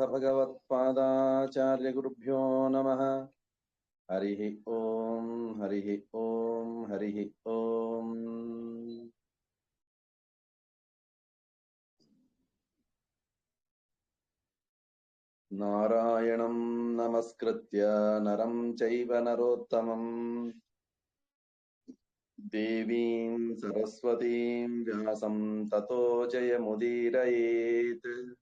भगवत्पादाचार्यगुरुभ्यो नमः। हरिः ओम हरिः ओम हरिः ओम। नारायणं नमस्कृत्य नरं चैव नरोत्तमं देवीं सरस्वतीं व्यासं ततो जयमुदीरयेत्।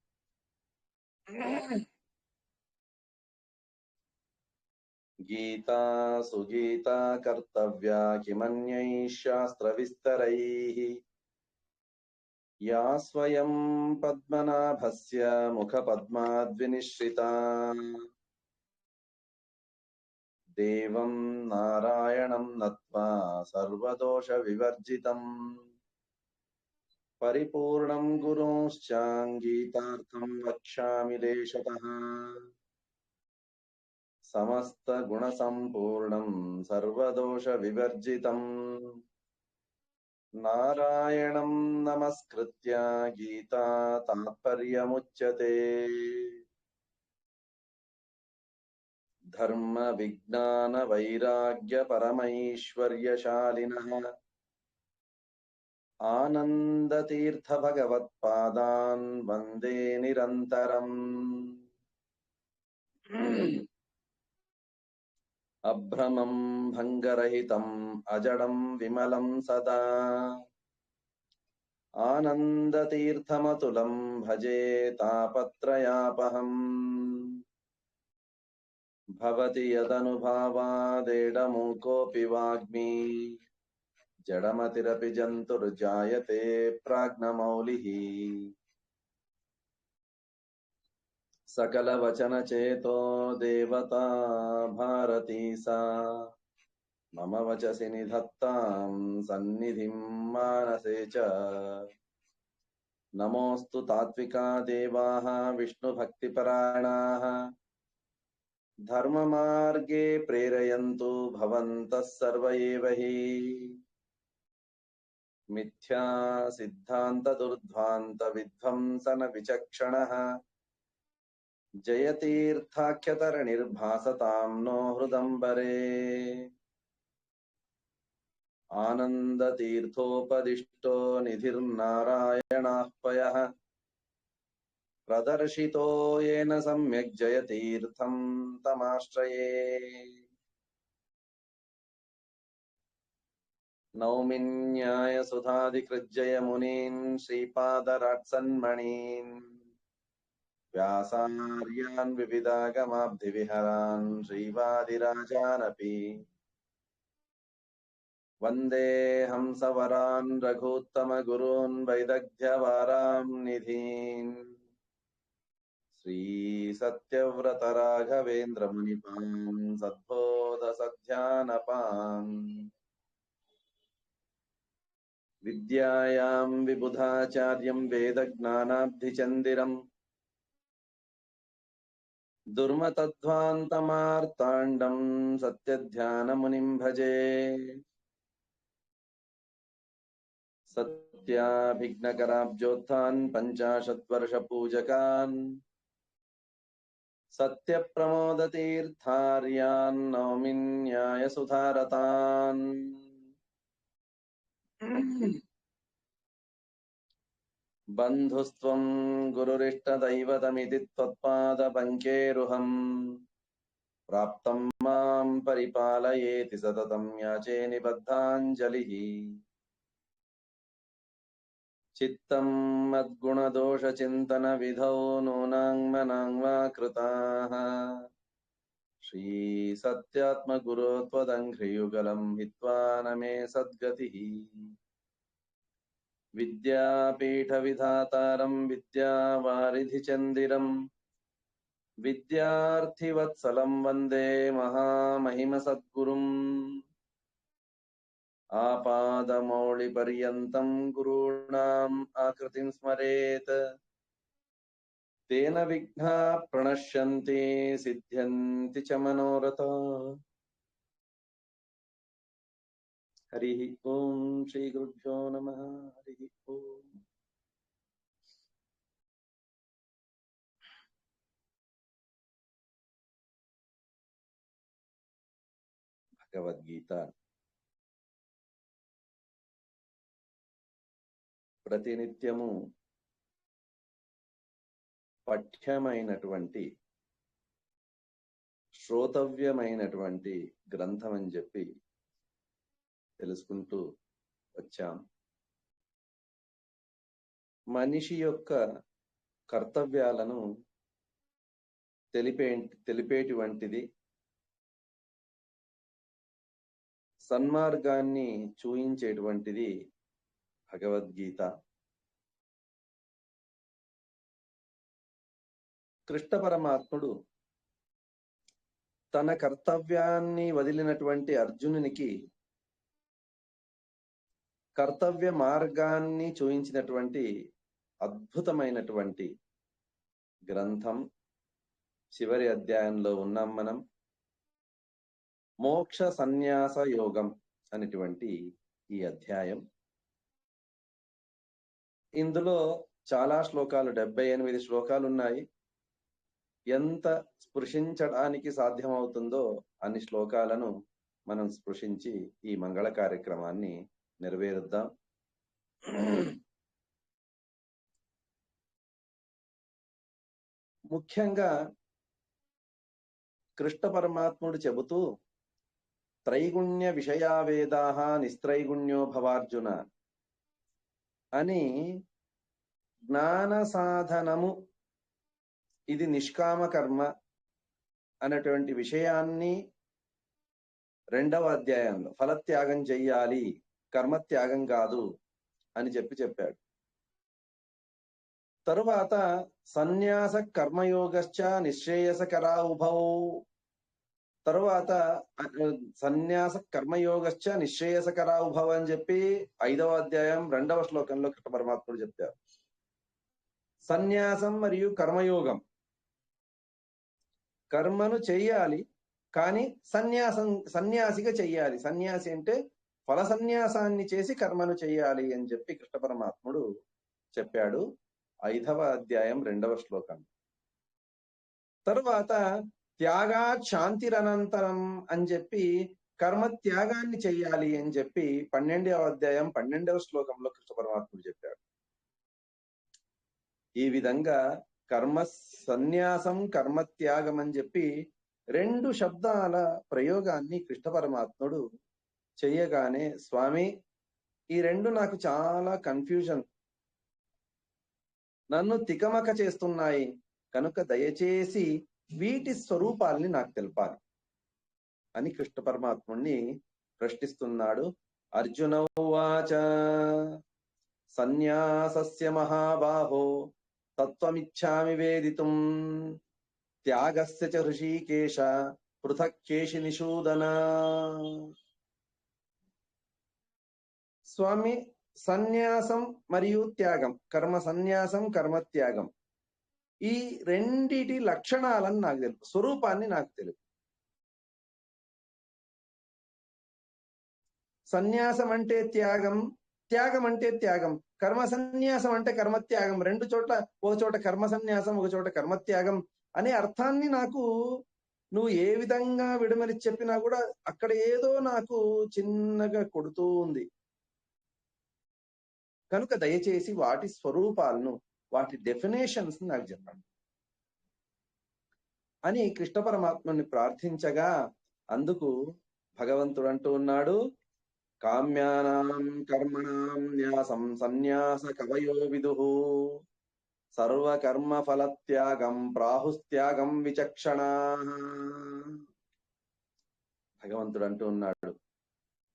गीता सुगीता कर्तव्या किमन्यैः शास्त्रविस्तरैः। या स्वयं पद्मनाभस्य मुखपद्माद्विनिश्रिता। देवं नारायणं नत्वा सर्वदोषविवर्जितम् परिपूर्णं गुरोंश्चाङ्गीतार्थं वक्ष्यामि लेशतः। समस्तगुणसम्पूर्णं सर्वदोषविवर्जितम् नारायणं नमस्कृत्य गीता तात्पर्यमुच्यते। धर्म विज्ञान वैराग्य परमैश्वर्यशालिनः आनन्दतीर्थ भगवत्पादान् वन्दे निरन्तरम्। अभ्रमं भङ्गरहितम् अजडं विमलं सदा आनन्दतीर्थमतुलं भजे तापत्रयापहम्। भवति यदनुभावादेडमूकोऽपि वाग्मी जडमतिरपि जन्तुर्जायते प्राज्ञमौलिः। सकलवचनचेतो देवता भारती सा मम वचसि निधत्तां सन्निधिं मानसे च। नमोऽस्तु तात्विका देवाः विष्णुभक्तिपरायणाः धर्ममार्गे प्रेरयन्तु भवन्तः सर्व एव हि। मिथ्या सिद्धान्त दुर्ध्वान्त विध्वंसन विचक्षणः जयतीर्थाख्यतरणिर्भासतां नो हृदम्बरे। आनन्दतीर्थोपदिष्टो निधिर्नारायणाह्वयः प्रदर्शितो येन सम्यक् जयतीर्थं तमाश्रये। नौमिन्यायसुधादिकृज्जयमुनीन् श्रीपादराट्सन्मणीन् व्यासार्यान् विविधागमाब्धिविहरान् श्रीवादिराजानपि वन्दे हंसवरान् रघूत्तमगुरून् वैदग्ध्यवारां निधीन् श्रीसत्यव्रतराघवेन्द्रमुनिपान् सद्बोधसध्यानपान्। विद्यायां विबुधाचार्यं वेदज्ञानाब्धिचन्दिरम् दुर्मतध्वान्तमार्ताण्डं सत्यध्यानमुनिं भजे। सत्याभिघ्नकराब्जोत्थान् पञ्चाशद्वर्षपूजकान् सत्यप्रमोदतीर्थार्यान् नौमिन्यायसुधारतान्। बन्धुस्त्वं गुरुरिष्टदैवतमिति त्वत्पादपङ्केरुहम् प्राप्तं मां परिपालयेति सततं याचे निबद्धाञ्जलिः। चित्तं मद्गुणदोषचिन्तनविधौ नूनाङ्मनां वा कृताः श्रीसत्यात्मगुरो त्वदङ्घ्रियुगलं हित्वा न मे सद्गतिः। विद्यापीठविधातारं विद्यावारिधिचन्दिरम् विद्यार्थिवत्सलं वन्दे महामहिमसद्गुरुम्। आपादमौलिपर्यन्तं गुरूणाम् आकृतिं स्मरेत् तेन विघ्नाः प्रणश्यन्ति सिद्ध्यन्ति च मनोरथा। हरिः ओम श्रीगुरुभ्यो नमः। हरिः ओम। భగవద్గీత ప్రతినిత్యము పఠ్యమైనటువంటి శ్రోతవ్యమైనటువంటి గ్రంథం అని చెప్పి తెలుసుకుంటూ వచ్చాం. మనిషి యొక్క కర్తవ్యాలను తెలిపేటువంటిది, సన్మార్గాన్ని చూయించేటువంటిది భగవద్గీత. కృష్ణ పరమాత్ముడు తన కర్తవ్యాన్ని వదిలినటువంటి అర్జునునికి కర్తవ్య మార్గాన్ని చూయించినటువంటి అద్భుతమైనటువంటి గ్రంథం. చివరి అధ్యాయంలో ఉన్నాం మనం. మోక్ష సన్యాస యోగం అనేటువంటి ఈ అధ్యాయం. ఇందులో చాలా శ్లోకాలు, 78 శ్లోకాలు ఉన్నాయి. ఎంత స్పృశించడానికి సాధ్యమవుతుందో అన్ని శ్లోకాలను మనం స్పృశించి ఈ మంగళ కార్యక్రమాన్ని నెరవేరుద్దాం. ముఖ్యంగా కృష్ణ పరమాత్ముడు చెబుతూ త్రైగుణ్య విషయావేదాహ నిస్త్రైగుణ్యో భవార్జున అని, జ్ఞాన సాధనము ఇది నిష్కామ కర్మ అనేటువంటి విషయాన్ని 2వ అధ్యాయంలో ఫలత్యాగం చెయ్యాలి, కర్మత్యాగం కాదు అని చెప్పాడు. తరువాత సన్యాస కర్మయోగశ్చ నిశ్రేయసకరా ఉభౌ, తరువాత సన్యాస కర్మయోగశ్చ నిశ్రేయసకరా ఉభౌ అని చెప్పి 5వ అధ్యాయం 2వ శ్లోకంలో కృష్ణ పరమాత్ముడు చెప్పారు. సన్యాసం మరియు కర్మయోగం, కర్మను చెయ్యాలి కానీ సన్యాసిగా చెయ్యాలి. సన్యాసి అంటే ఫల సన్యాసాన్ని చేసి కర్మను చెయ్యాలి అని చెప్పి కృష్ణ పరమాత్ముడు చెప్పాడు 5వ అధ్యాయం 2వ శ్లోకం. తరువాత త్యాగాత్ శాంతిరనంతరం అని చెప్పి కర్మ త్యాగాన్ని చెయ్యాలి అని చెప్పి 12వ అధ్యాయం 12వ శ్లోకంలో కృష్ణ పరమాత్ముడు చెప్పాడు. ఈ విధంగా కర్మ సన్యాసం కర్మత్యాగం అని చెప్పి 2 శబ్దాల ప్రయోగాన్ని కృష్ణ పరమాత్ముడు చెయ్యగానే, స్వామి ఈ 2 నాకు చాలా కన్ఫ్యూజన్, నన్ను తికమక చేస్తున్నాయి, కనుక దయచేసి వీటి స్వరూపాల్ని నాకు తెలపాలి అని కృష్ణ పరమాత్ముడిని ప్రశ్నిస్తున్నాడు. అర్జున ఉవాచ సన్యాసస్య మహాబాహో తత్వమిచ్ఛామి వేదితుం త్యాగస్య చ హృషీకేశ పృథక్కేశి నిషూదన. స్వామి, సన్యాసం మరియు త్యాగం, కర్మ సన్యాసం కర్మత్యాగం, ఈ రెండిటి లక్షణాలను నాకు తెలుపు, స్వరూపాన్ని నాకు తెలుపు. సన్యాసం అంటే త్యాగం, త్యాగం అంటే త్యాగం, కర్మ సన్యాసం అంటే కర్మత్యాగం. 2 చోట్ల, ఒక చోట కర్మ సన్యాసం, ఒక చోట కర్మత్యాగం అనే అర్థాన్ని నాకు నువ్వు ఏ విధంగా విడమరి చెప్పినా కూడా అక్కడ ఏదో నాకు చిన్నగా కొడుతూ ఉంది. కనుక దయచేసి వాటి స్వరూపాలను, వాటి డెఫినేషన్స్ నాకు చెప్పండి అని కృష్ణ పరమాత్మని ప్రార్థించగా, అందుకు భగవంతుడు అంటూ ఉన్నాడు, కామ్యానాం కర్మణాం న్యాసం సన్యాస కవయో విదుః సర్వకర్మ ఫలత్యాగం ప్రాహుస్త్యాగం విచక్షణాః. భగవంతుడు అంటూ ఉన్నాడు,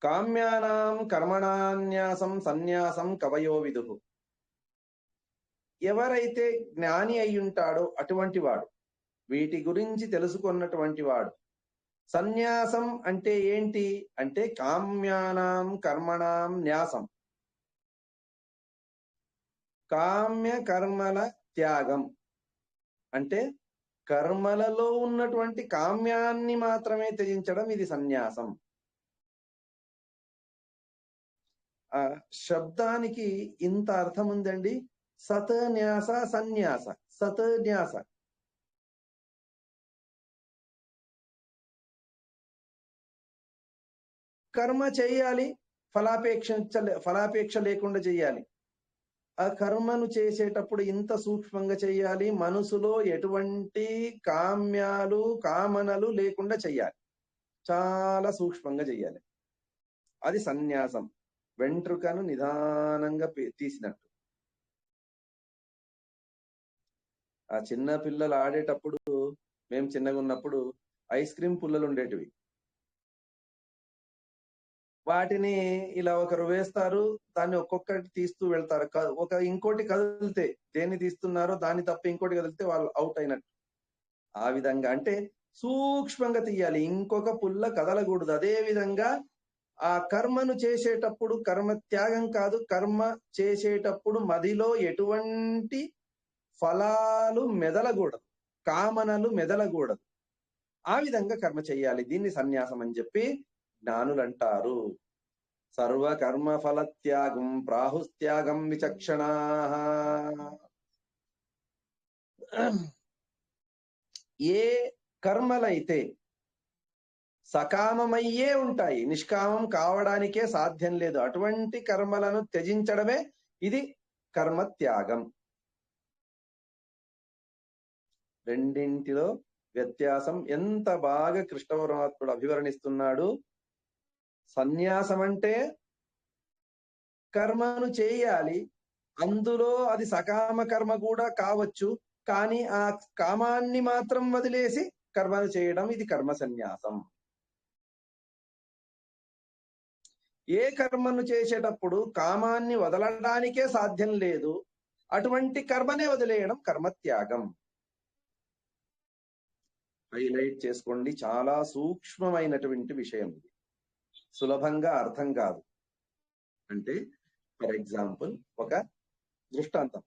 కామ్యానాం కర్మణాన్యాసం సన్యాసం కవయో విదుః. ఎవరైతే జ్ఞాని అయి ఉంటాడో అటువంటి వాడు, వీటి గురించి తెలుసుకున్నటువంటి వాడు. సన్యాసం అంటే ఏంటి అంటే కామ్యానాం కర్మణాం న్యాసం, కామ్య కర్మల త్యాగం అంటే కర్మలలో ఉన్నటువంటి కామ్యాన్ని మాత్రమే త్యజించడం, ఇది సన్యాసం. ఆ శబ్దానికి ఇంత అర్థం ఉందండి. సత్ న్యాస సన్యాస, సత్ న్యాస కర్మ చేయాలి, ఫలాపేక్ష లేకుండా చేయాలి. ఆ కర్మను చేసేటప్పుడు ఇంత సూక్ష్మంగా చేయాలి, మనసులో ఎటువంటి కామనలు లేకుండా చెయ్యాలి, చాలా సూక్ష్మంగా చెయ్యాలి. అది సన్యాసం. వెంట్రుకను నిదానంగా తీసినట్టు. ఆ చిన్న పిల్లలు ఆడేటప్పుడు, మేము చిన్నగా ఉన్నప్పుడు ఐస్ క్రీమ్ పుల్లలు ఉండేటివి. వాటిని ఇలా ఒకరు వేస్తారు, దాన్ని ఒక్కొక్కటి తీస్తూ వెళ్తారు. ఇంకోటి కదిలితే, దేన్ని తీస్తున్నారో దాన్ని తప్ప ఇంకోటి కదిలితే వాళ్ళు అవుట్ అయినట్టు. ఆ విధంగా అంటే సూక్ష్మంగా తీయాలి, ఇంకొక పుల్ల కదలకూడదు. అదే విధంగా ఆ కర్మను చేసేటప్పుడు కర్మ త్యాగం కాదు, కర్మ చేసేటప్పుడు మదిలో ఎటువంటి ఫలాలు మెదలకూడదు, కామనలు మెదలకూడదు. ఆ విధంగా కర్మ చెయ్యాలి. దీన్ని సన్యాసం అని చెప్పి జ్ఞానులు అంటారు. సర్వకర్మ ఫల త్యాగం ప్రాహుస్త్యాగం విచక్షణా. ఏ కర్మలైతే సకామమయ్యే ఉంటాయి, నిష్కామం కావడానికే సాధ్యం లేదు, అటువంటి కర్మలను త్యజించడమే ఇది కర్మ త్యాగం. రెండింటిలో వ్యత్యాసం ఎంత బాగా కృష్ణ పరమాత్ముడు అభివర్ణిస్తున్నాడు. సన్యాసం అంటే కర్మను చేయాలి, అందులో అది సకామ కర్మ కూడా కావచ్చు, కానీ ఆ కామాన్ని మాత్రం వదిలేసి కర్మను చేయడం, ఇది కర్మ సన్యాసం. ఏ కర్మను చేసేటప్పుడు కామాన్ని వదలడానికే సాధ్యం లేదు, అటువంటి కర్మనే వదిలేయడం కర్మ త్యాగం. హైలైట్ చేసుకోండి, చాలా సూక్ష్మమైనటువంటి విషయం ఇది, సులభంగా అర్థం కాదు. అంటే ఫర్ ఎగ్జాంపుల్ ఒక దృష్టాంతం.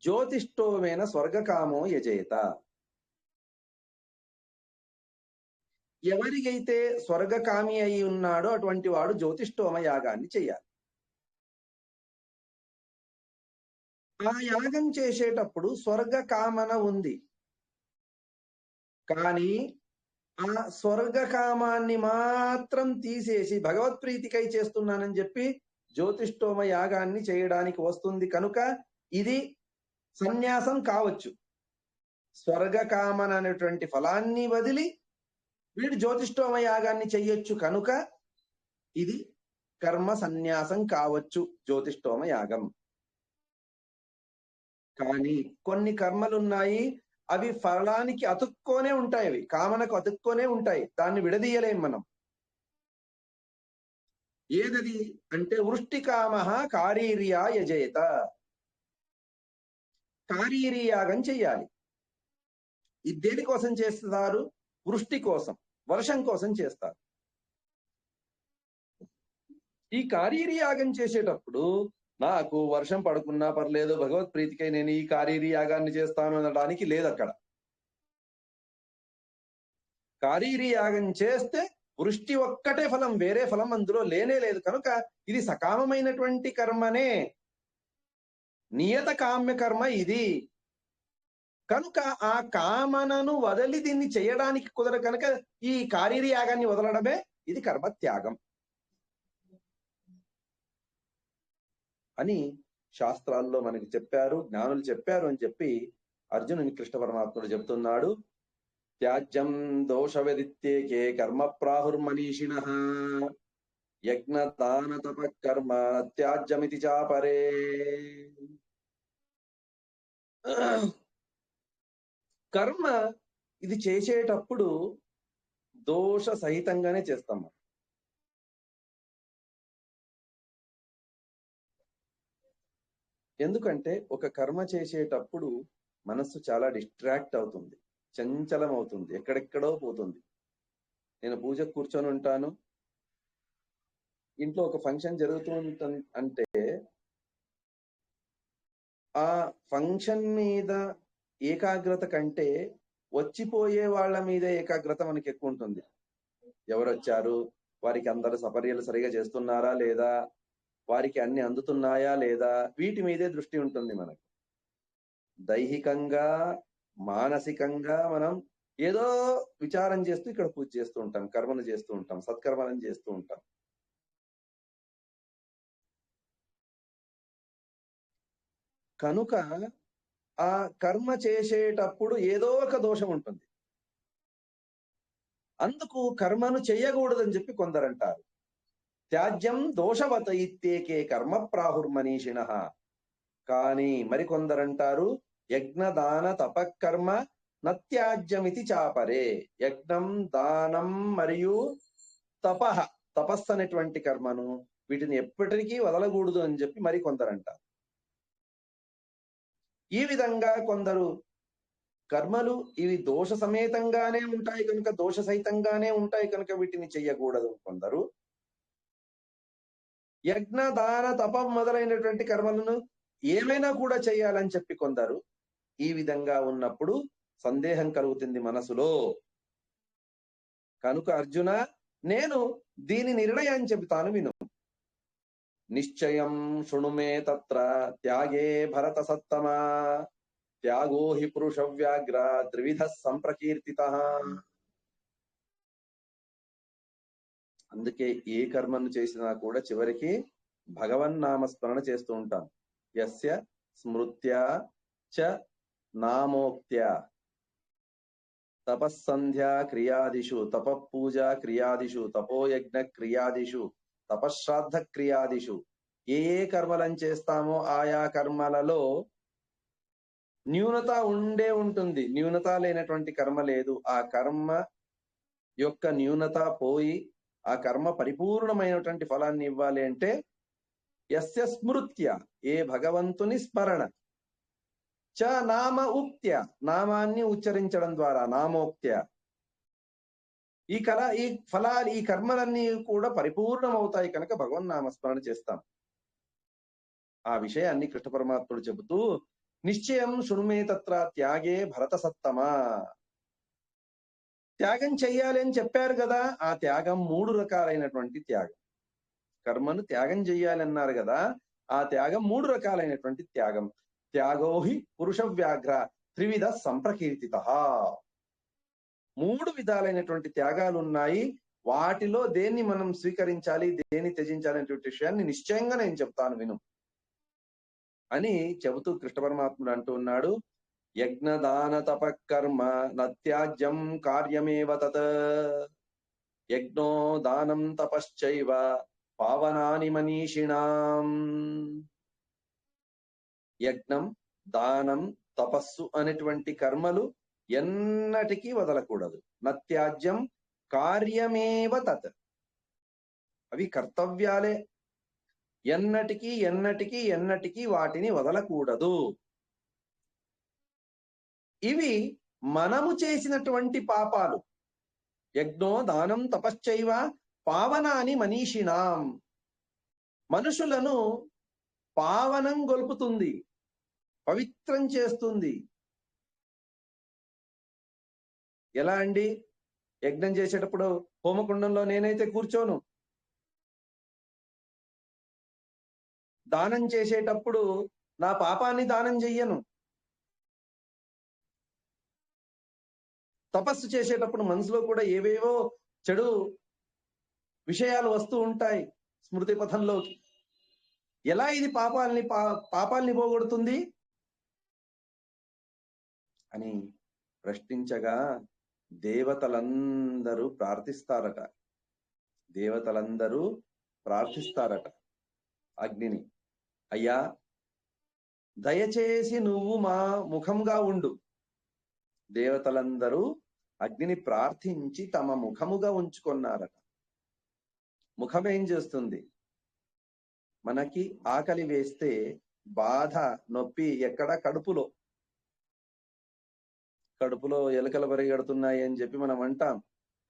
జ్యోతిష్టోమేన స్వర్గకామో యజేత. ఎవరికైతే స్వర్గకామి అయి ఉన్నాడో అటువంటి వాడు జ్యోతిష్టోమ యాగాన్ని చేయాలి. ఆ యాగం చేసేటప్పుడు స్వర్గ కామన ఉంది, కానీ ఆ స్వర్గ కామాన్ని మాత్రం తీసేసి భగవత్ప్రీతికై చేస్తున్నానని చెప్పి జ్యోతిష్టోమ యాగాన్ని చేయడానికి వస్తుంది కనుక ఇది సన్యాసం కావచ్చు. స్వర్గ కామన అనేటువంటి ఫలాన్ని వదిలి వీడు జ్యోతిష్టోమ యాగాన్ని చెయ్యొచ్చు కనుక ఇది కర్మ సన్యాసం కావచ్చు, జ్యోతిష్టోమ యాగం. కానీ కొన్ని కర్మలున్నాయి, అవి ఫలానికి అతుక్కోనే ఉంటాయి, అవి కామనకు అతుక్కోనే ఉంటాయి, దాన్ని విడదీయలేం మనం. ఏదది అంటే వృష్టికామ కారీర్యా యజేత. కారీరి యాగం చెయ్యాలి. ఇది దేనికోసం చేస్తారు? వృష్టి కోసం, వర్షం కోసం చేస్తారు. ఈ కారీరి యాగం చేసేటప్పుడు నాకు వర్షం పడుకున్నా పర్లేదు, భగవత్ ప్రీతికై నేను ఈ కారీరి యాగాన్ని చేస్తాను అనడానికి లేదు. అక్కడ కారీరి యాగం చేస్తే వృష్టి ఒక్కటే ఫలం, వేరే ఫలం అందులో లేనే లేదు కనుక ఇది సకామమైనటువంటి కర్మనే, నియత కామ్య కర్మ ఇది. కనుక ఆ కామనను వదిలి దీన్ని చేయడానికి కుదర కనుక ఈ కారీరి యాగాన్ని వదలడమే ఇది కర్మ త్యాగం అని శాస్త్రాల్లో మనకి చెప్పారు, జ్ఞానులు చెప్పారు అని చెప్పి అర్జునుని కృష్ణ పరమాత్ముడు చెప్తున్నాడు. త్యాజ్యం దోష వ్యదిత్యేకే కర్మ ప్రాహుర్మనీషిణః యజ్ఞ దాన తప కర్మ త్యాజ్యమితి చాపరే. కర్మ ఇది చేసేటప్పుడు దోష సహితంగానే చేస్తాం. ఎందుకంటే ఒక కర్మ చేసేటప్పుడు మనస్సు చాలా డిస్ట్రాక్ట్ అవుతుంది, చంచలం అవుతుంది, ఎక్కడెక్కడో పోతుంది. నేను పూజకు కూర్చొని ఉంటాను, ఇంట్లో ఒక ఫంక్షన్ జరుగుతూ ఉంటుంది అంటే ఆ ఫంక్షన్ మీద ఏకాగ్రత కంటే వచ్చిపోయే వాళ్ళ మీద ఏకాగ్రత మనకి ఎక్కువ ఉంటుంది. ఎవరు వచ్చారు, వారికి అందరు సపర్యలు సరిగా చేస్తున్నారా లేదా, వారికి అన్ని అందుతున్నాయా లేదా, వీటి మీదే దృష్టి ఉంటుంది మనకు. దైహికంగా మానసికంగా మనం ఏదో విచారం చేస్తూ ఇక్కడ పూజ చేస్తూ ఉంటాం, కర్మను చేస్తూ ఉంటాం, సత్కర్మలను చేస్తూ ఉంటాం. కనుక ఆ కర్మ చేసేటప్పుడు ఏదో ఒక దోషం ఉంటుంది. అందుకు కర్మను చెయ్యకూడదని చెప్పి కొందరంటారు. త్యాజ్యం దోషవత ఇత్యేకే కర్మ ప్రాహుర్మనీషిణ. కానీ మరికొందరంటారు యజ్ఞదాన తపకర్మ నత్యాజ్యమితి చాపరే. యజ్ఞం, దానం మరియు తపస్సు అనేటువంటి కర్మను వీటిని ఎప్పటికీ వదలకూడదు అని చెప్పి మరికొందరంటారు. ఈ విధంగా కొందరు కర్మలు ఇవి దోష సమేతంగానే ఉంటాయి కనుక, దోష సహితంగానే ఉంటాయి కనుక వీటిని చెయ్యకూడదు కొందరు. యజ్ఞ, దాన, తపం మొదలైనటువంటి కర్మలను ఏమైనా కూడా చేయాలని చెప్పి కొందరు. ఈ విధంగా ఉన్నప్పుడు సందేహం కలుగుతుంది మనసులో. కనుక అర్జున, నేను దీని నిర్ణయం చెబుతాను విను. నిశ్చయం శృణుమే తత్ర త్యాగే భరత సత్తమా త్యాగో హి పురుష వ్యాఘ్ర త్రివిధ సంప్రకీర్తిత. అందుకే ఏ కర్మను చేసినా కూడా చివరికి భగవన్నామస్మరణ చేస్తూ ఉంటాం. యస్య స్మృత్యా చ నామోక్త్యా తపస్సంధ్యా క్రియాదిషు తపపూజా క్రియాదిషు తపోయజ్ఞ క్రియాదిషు తపశ్రాద్ధ క్రియాదిషు. ఏ ఏ కర్మలను చేస్తామో ఆయా కర్మలలో న్యూనత ఉంటుంది. న్యూనత లేనటువంటి కర్మ లేదు. ఆ కర్మ యొక్క న్యూనత పోయి ఆ కర్మ పరిపూర్ణమైనటువంటి ఫలాన్ని ఇవ్వాలి అంటే యస్య స్మృత్య, ఏ భగవంతుని స్మరణ, చ నామ ఉక్త్య, నామాన్ని ఉచ్చరించడం ద్వారా, నామోక్త్య, ఈ కర్మలన్నీ కూడా పరిపూర్ణమవుతాయి కనుక భగవన్నామస్మరణ చేస్తాం. ఆ విషయాన్ని కృష్ణ పరమాత్ముడు చెబుతూ నిశ్చయం శృణుమే తత్ర త్యాగే భరత సత్తమా. త్యాగం చెయ్యాలి అని చెప్పారు కదా, ఆ త్యాగం 3 రకాలైనటువంటి త్యాగం. కర్మను త్యాగం చెయ్యాలన్నారు కదా, ఆ త్యాగం 3 రకాలైనటువంటి త్యాగం. త్యాగోహి పురుష వ్యాఘ్ర త్రివిధ సంప్రకీర్తిత. 3 విధాలైనటువంటి త్యాగాలు ఉన్నాయి. వాటిలో దేన్ని మనం స్వీకరించాలి, దేన్ని త్యజించాలి అనేటువంటి విషయాన్ని నిశ్చయంగా నేను చెప్తాను విను అని చెబుతూ కృష్ణ పరమాత్ముడు అంటూ ఉన్నాడు. యజ్ఞదాన తపకర్మ నత్యాజ్యం కార్యమేవ తత్ యజ్ఞో దానం తపశ్చైవ పావనాని మనీషిణాం. యజ్ఞం, దానం, తపస్సు అనేటువంటి కర్మలు ఎన్నటికీ వదలకూడదు. నత్యాజ్యం కార్యమేవ తత్, అవి కర్తవ్యాలే. ఎన్నటికీ ఎన్నటికీ ఎన్నటికీ వాటిని వదలకూడదు. ఇవి మనము చేసినటువంటి పాపాలు. యజ్ఞో దానం తపశ్చైవ పావనాని మనీషిణాం. మనుషులను పావనం గొల్పుతుంది, పవిత్రం చేస్తుంది. ఎలా అండి? యజ్ఞం చేసేటప్పుడు హోమకుండంలో నేనైతే కూర్చోను. దానం చేసేటప్పుడు నా పాపాన్ని దానం చెయ్యను. తపస్సు చేసేటప్పుడు మనసులో కూడా ఏవేవో చెడు విషయాలు వస్తూ ఉంటాయి స్మృతి పథంలోకి. ఎలా ఇది పాపాల్ని పోగొడుతుంది అని ప్రశ్నించగా దేవతలందరూ ప్రార్థిస్తారట అగ్నిని. అయ్యా, దయచేసి నువ్వు మా ముఖంగా ఉండు. దేవతలందరూ అగ్నిని ప్రార్థించి తమ ముఖముగా ఉంచుకున్నారట. ముఖం ఏం చేస్తుంది? మనకి ఆకలి వేస్తే బాధ, నొప్పి ఎక్కడ? కడుపులో ఎలుకలు పరిగెడుతున్నాయి అని చెప్పి మనం అంటాం.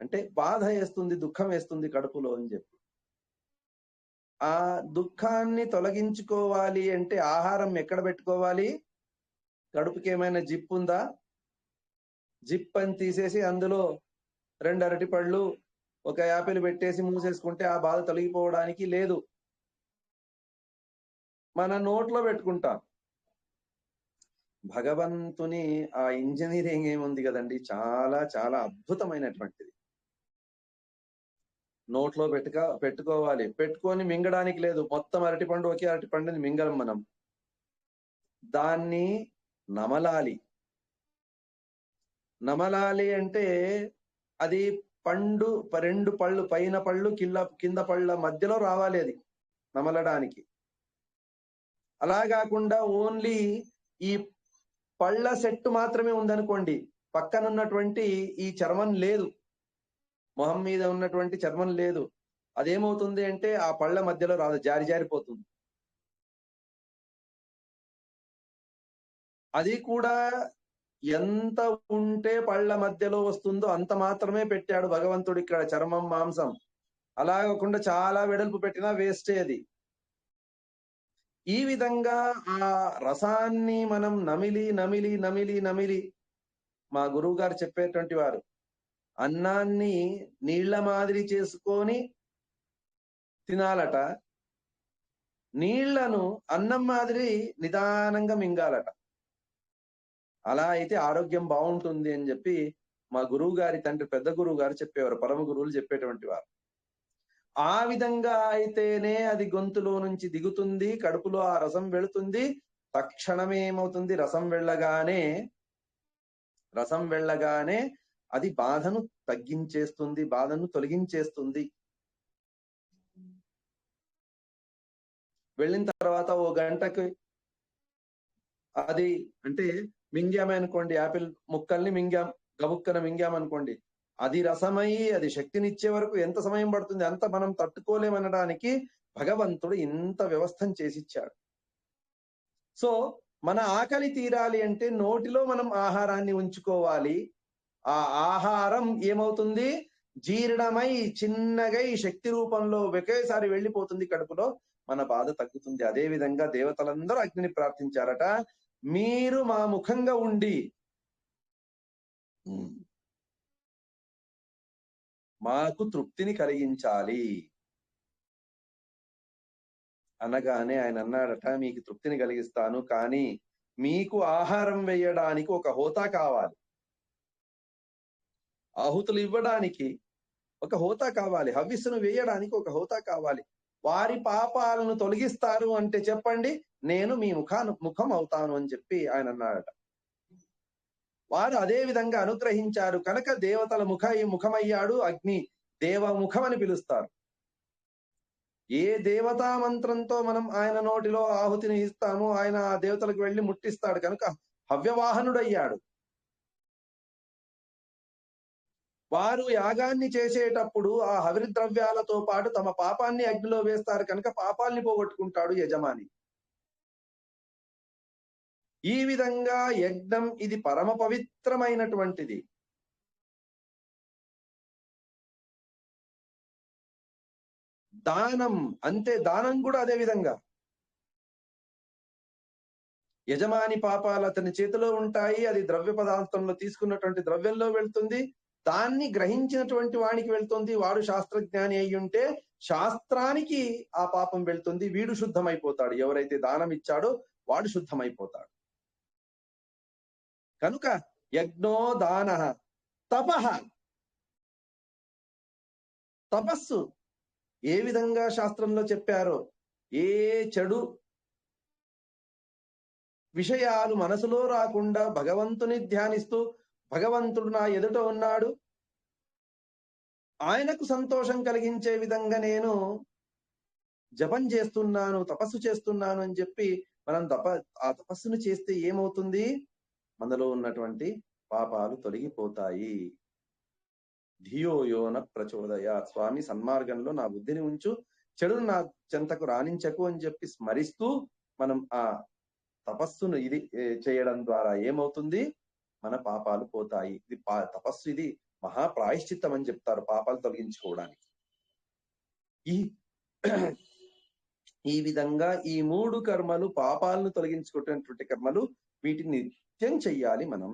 అంటే బాధ వేస్తుంది, దుఃఖం వేస్తుంది కడుపులో అని చెప్పి. ఆ దుఃఖాన్ని తొలగించుకోవాలి అంటే ఆహారం ఎక్కడ పెట్టుకోవాలి? కడుపుకి ఏమైనా జిప్ ఉందా? జిప్ అని తీసేసి అందులో 2 అరటిపళ్ళు, 1 యాపిల్ పెట్టేసి మూసేసుకుంటే ఆ బాధ తొలగిపోవడానికి లేదు. మన నోట్లో పెట్టుకుంటాం. భగవంతుని ఆ ఇంజనీరింగ్ ఏముంది కదండి, చాలా చాలా అద్భుతమైనటువంటిది. నోట్లో పెట్టుకోవాలి, పెట్టుకొని మింగడానికి లేదు. మొత్తం అరటిపండు ఒకే అరటిపండుని మింగలం మనం. దాన్ని నమలాలి. నమలాలి అంటే అది పండు, రెండు పళ్ళు, పైన పళ్ళు కింద పళ్ళ మధ్యలో రావాలి అది నమలడానికి. అలా కాకుండా ఓన్లీ ఈ పళ్ళ సెట్ మాత్రమే ఉందనుకోండి, పక్కనున్నటువంటి ఈ చర్మం లేదు, మొహం మీద ఉన్నటువంటి చర్మం లేదు, అదేమవుతుంది అంటే ఆ పళ్ళ మధ్యలో రాదు, జారిపోతుంది. అది కూడా ఎంత ఉంటే పళ్ళ మధ్యలో వస్తుందో అంత మాత్రమే పెట్టాడు భగవంతుడు ఇక్కడ చర్మం, మాంసం. అలా కాకుండా చాలా వెడల్పు పెట్టినా వేస్టే అది. ఈ విధంగా ఆ రసాన్ని మనం నమిలి నమిలి నమిలి నమిలి, మా గురువు గారు చెప్పేటువంటి వారు, అన్నాన్ని నీళ్ల మాదిరి చేసుకొని తినాలట, నీళ్లను అన్నం మాదిరి నిదానంగా మింగాలట. అలా అయితే ఆరోగ్యం బాగుంటుంది అని చెప్పి మా గురువు గారి తండ్రి, పెద్ద గురువు గారు చెప్పేవారు, పరమ గురువులు చెప్పేటువంటి వారు. ఆ విధంగా అయితేనే అది గొంతులో నుంచి దిగుతుంది, కడుపులో ఆ రసం వెళుతుంది. తక్షణమే ఏమవుతుంది, రసం వెళ్ళగానే అది బాధను తగ్గించేస్తుంది, బాధను తొలగించేస్తుంది. వెళ్ళిన తర్వాత ఓ గంటకి అది అంటే మింగామనుకోండి, యాపిల్ ముక్కల్ని గబుక్కన మింగామనుకోండి, అది రసమయ్యి అది శక్తినిచ్చే వరకు ఎంత సమయం పడుతుంది, అంత మనం తట్టుకోలేమనడానికి భగవంతుడు ఇంత వ్యవస్థను చేసిచ్చాడు. సో మన ఆకలి తీరాలి అంటే నోటిలో మనం ఆహారాన్ని ఉంచుకోవాలి. ఆ ఆహారం ఏమవుతుంది, జీర్ణమై చిన్నగై శక్తి రూపంలో ఒకేసారి వెళ్ళిపోతుంది కడుపులో, మన బాధ తగ్గుతుంది. అదే విధంగా దేవతలందరూ అగ్నిని ప్రార్థించారట, మీరు మా ముఖంగా ఉండి మాకు తృప్తిని కలిగించాలి అనగానే ఆయన అన్నాడట, మీకు తృప్తిని కలిగిస్తాను, కానీ మీకు ఆహారం వేయడానికి ఒక హోతా కావాలి, ఆహుతులు ఇవ్వడానికి ఒక హోతా కావాలి, హవ్యస్సును వేయడానికి ఒక హోతా కావాలి. వారి పాపాలను తొలగిస్తారు అంటే చెప్పండి, నేను మీ ముఖం అవుతాను అని చెప్పి ఆయన అన్నాడట. వారు అదే విధంగా అనుగ్రహించారు కనుక దేవతల ముఖమయ్యాడు అగ్ని, దేవముఖం అని పిలుస్తారు. ఏ దేవతా మంత్రంతో మనం ఆయన నోటిలో ఆహుతిని ఇస్తామో ఆయన ఆ దేవతలకు వెళ్లి ముట్టిస్తాడు కనుక హవ్యవాహనుడయ్యాడు. వారు యాగాన్ని చేసేటప్పుడు ఆ హవిరి ద్రవ్యాలతో పాటు తమ పాపాన్ని అగ్నిలో వేస్తారు కనుక పాపాల్ని పోగొట్టుకుంటాడు యజమాని. ఈ విధంగా యజ్ఞం ఇది పరమ పవిత్రమైనటువంటిది. దానం అంతే, దానం కూడా అదే విధంగా. యజమాని పాపాలు అతని చేతిలో ఉంటాయి, అది ద్రవ్య పదార్థంలో తీసుకున్నటువంటి ద్రవ్యంలో వెళ్తుంది, దాన్ని గ్రహించినటువంటి వాడికి వెళ్తుంది. వాడు శాస్త్రజ్ఞాని అయి ఉంటే శాస్త్రానికి ఆ పాపం వెళ్తుంది, వీడు శుద్ధమైపోతాడు. ఎవరైతే దానం ఇచ్చాడో వాడు శుద్ధమైపోతాడు. కనుక యజ్ఞో దాన తపః, తపస్సు ఏ విధంగా శాస్త్రంలో చెప్పారో, ఏ చెడు విషయాలు మనసులో రాకుండా భగవంతుని ధ్యానిస్తూ, భగవంతుడు నా ఎదుట ఉన్నాడు, ఆయనకు సంతోషం కలిగించే విధంగా నేను జపం చేస్తున్నాను, తపస్సు చేస్తున్నాను అని చెప్పి మనం ఆ తపస్సును చేస్తే ఏమవుతుంది, మనలో ఉన్నటువంటి పాపాలు తొలగిపోతాయి. ధియోయోన ప్రచోదయ, స్వామి సన్మార్గంలో నా బుద్ధిని ఉంచు, చెడును నా చెంతకు రాణించకు అని చెప్పి స్మరిస్తూ మనం ఆ తపస్సును ఇది చేయడం ద్వారా ఏమవుతుంది, మన పాపాలు పోతాయి. ఇది తపస్సు, ఇది మహాప్రాయశ్చిత్తం అని చెప్తారు పాపాలు తొలగించుకోవడానికి. ఈ విధంగా ఈ 3 కర్మలు, పాపాలను తొలగించుకునేటువంటి కర్మలు, వీటిని నిత్యం చెయ్యాలి మనం.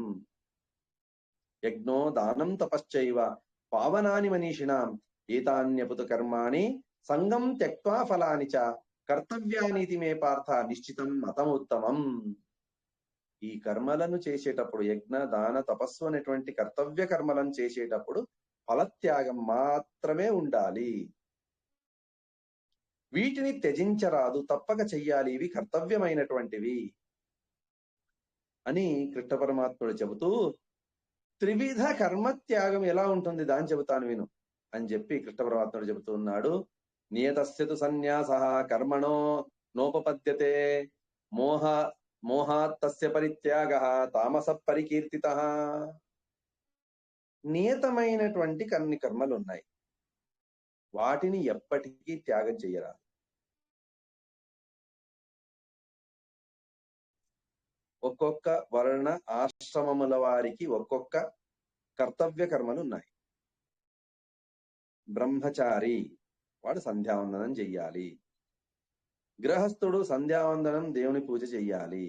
యజ్ఞో దానం తపశ్చైవ పావనాని మనీషిణాం ఏతాన్యపుత కర్మాణి సంగం త్యక్త్వా ఫలాని చ కర్తవ్యానీతి మే పార్థ నిశ్చితం మతముత్తమం. ఈ కర్మలను చేసేటప్పుడు యజ్ఞ దాన తపస్సు అనేటువంటి కర్తవ్య కర్మలను చేసేటప్పుడు ఫలత్యాగం మాత్రమే ఉండాలి. వీటిని త్యజించరాదు, తప్పక చెయ్యాలి, ఇవి కర్తవ్యమైనటువంటివి అని కృష్ణ పరమాత్ముడు చెబుతూ, త్రివిధ కర్మత్యాగం ఎలా ఉంటుంది దాన్ని చెబుతాను విను అని చెప్పి కృష్ణ పరమాత్ముడు చెబుతూ ఉన్నాడు. నియతస్యతు సన్యాసః కర్మణో నోపపద్యతే మోహాత్ తస్య పరిత్యాగః తామస పరికీర్తితః. నియతమైనటువంటి కొన్ని కర్మలు ఉన్నాయి, వాటిని ఎప్పటికీ త్యాగం చెయ్యరాదు. ఒక్కొక్క వర్ణ ఆశ్రమముల వారికి ఒక్కొక్క కర్తవ్య కర్మలు ఉన్నాయి. బ్రహ్మచారి వాడు సంధ్యావందనం చెయ్యాలి. గృహస్థుడు సంధ్యావందనం దేవుని పూజ చెయ్యాలి.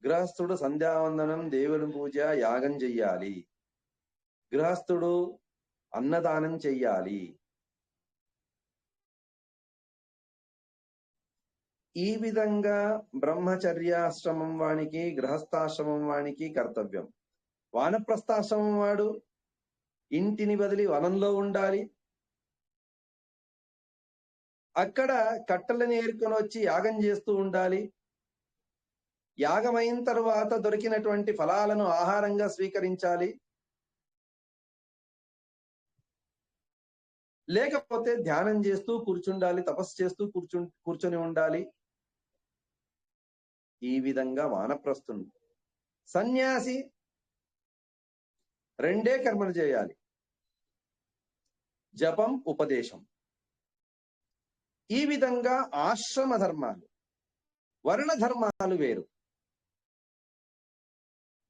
గృహస్థుడు సంధ్యావందనం దేవుని పూజ యాగం చెయ్యాలి. గృహస్థుడు అన్నదానం చెయ్యాలి. ఈ విధంగా బ్రహ్మచర్యాశ్రమం వానికి గృహస్థాశ్రమం వానికి కర్తవ్యం. వానప్రస్థాశ్రమం వాడు ఇంటిని వదిలి వనంలో ఉండాలి. అక్కడ కట్టెలను ఏరుకొని వచ్చి యాగం చేస్తూ ఉండాలి. యాగమైన తరువాత దొరికినటువంటి ఫలాలను ఆహారంగా స్వీకరించాలి. లేకపోతే ధ్యానం చేస్తూ కూర్చుండాలి, తపస్సు చేస్తూ కూర్చొని ఉండాలి. ఈ విధంగా వానప్రస్థుడు. సన్యాసి రెండే కర్మలు చేయాలి, జపం, ఉపదేశం. ఈ విధంగా ఆశ్రమ ధర్మాలు, వర్ణ ధర్మాలు వేరు.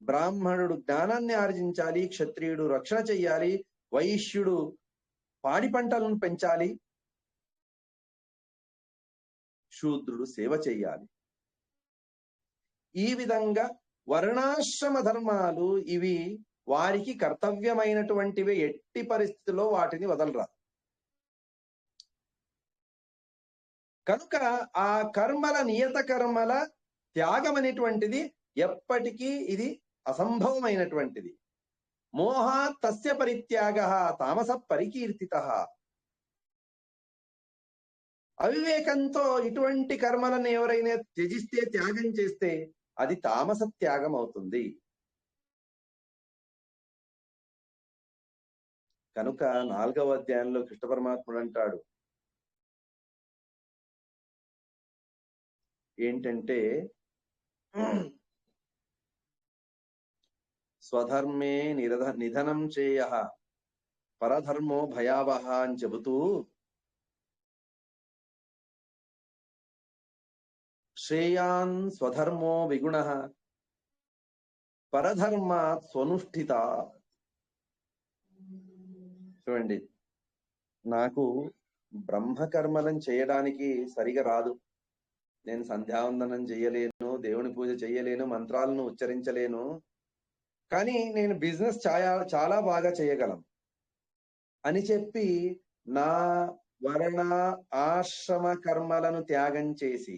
బ్రాహ్మణుడు జ్ఞానాన్ని ఆర్జించాలి, క్షత్రియుడు రక్షణ చెయ్యాలి, వైశ్యుడు పాడి పంటలను పెంచాలి, శూద్రుడు సేవ చెయ్యాలి. ఈ విధంగా వర్ణాశ్రమ ధర్మాలు ఇవి వారికి కర్తవ్యమైనటువంటివి. ఎట్టి పరిస్థితుల్లో వాటిని వదలరా. కనుక ఆ కర్మల, నియత కర్మల త్యాగం అనేటువంటిది ఎప్పటికీ ఇది అసంభవమైనటువంటిది. మోహాత్ తస్య పరిత్యాగః తామస పరికీర్తితః. అవివేకంతో ఇటువంటి కర్మలను ఎవరైనా త్యజిస్తే, త్యాగం చేస్తే అది తామస త్యాగం అవుతుంది. కనుక 4వ అధ్యాయంలో కృష్ణ పరమాత్ముడు అంటాడు ఏంటంటే, స్వధర్మే నిధనం శ్రేయః పరధర్మో భయావహ అని చెబుతూ, శ్రేయాన్ స్వధర్మో విగుణః పరధర్మాత్ స్వనుష్ఠిత. చూడండి, నాకు బ్రహ్మకర్మలను చేయడానికి సరిగా రాదు. నేను సంధ్యావందనం చెయ్యలేను, దేవుని పూజ చెయ్యలేను, మంత్రాలను ఉచ్చరించలేను. కానీ నేను బిజినెస్ చాలా బాగా చేయగలను అని చెప్పి నా వర్ణ ఆశ్రమ కర్మలను త్యాగం చేసి,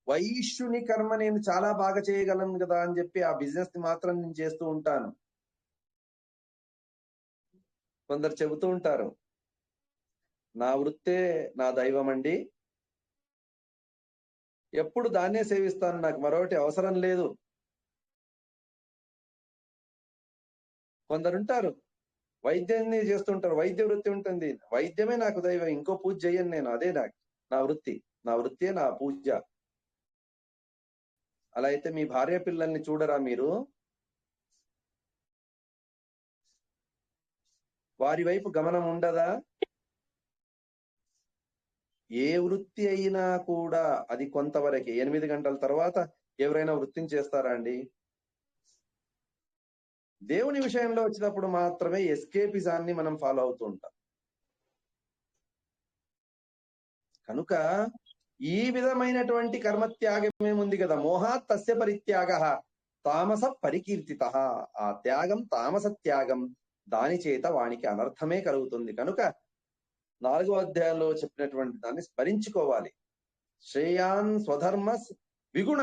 వైశ్యుని కర్మ నేను చాలా బాగా చేయగలను కదా అని చెప్పి ఆ బిజినెస్ ని మాత్రం నేను చేస్తూ ఉంటాను. కొందరు చెబుతూ ఉంటారు, నా వృత్తే నా దైవం అండి, ఎప్పుడు దాన్నే సేవిస్తాను, నాకు మరొకటి అవసరం లేదు. కొందరుంటారు వైద్యాన్ని చేస్తుంటారు, వైద్య వృత్తి ఉంటుంది, వైద్యమే నాకు దైవం, ఇంకో పూజ చేయను నేను, అదే నా వృత్తి, నా వృత్తే నా పూజ. అలా అయితే మీ భార్య పిల్లల్ని చూడరా మీరు? వారి వైపు గమనం ఉండదా? ఏ వృత్తి అయినా కూడా అది కొంతవరకే. 8 గంటల తర్వాత ఎవరైనా వృత్తిని చేస్తారా అండి? దేవుని విషయంలో వచ్చినప్పుడు మాత్రమే ఎస్కేపిజాన్ని మనం ఫాలో అవుతూ ఉంటాం. కనుక ఈ విధమైనటువంటి కర్మత్యాగమే ఉంది కదా. మోహాత్ తస్య పరిత్యాగః తామస పరికీర్తితః. ఆ త్యాగం తామస త్యాగం, దాని చేత వానికి అనర్థమే కలుగుతుంది. కనుక 4వ అధ్యాయంలో చెప్పినటువంటి దాన్ని స్మరించుకోవాలి. శ్రేయాన్ స్వధర్మ విగుణ.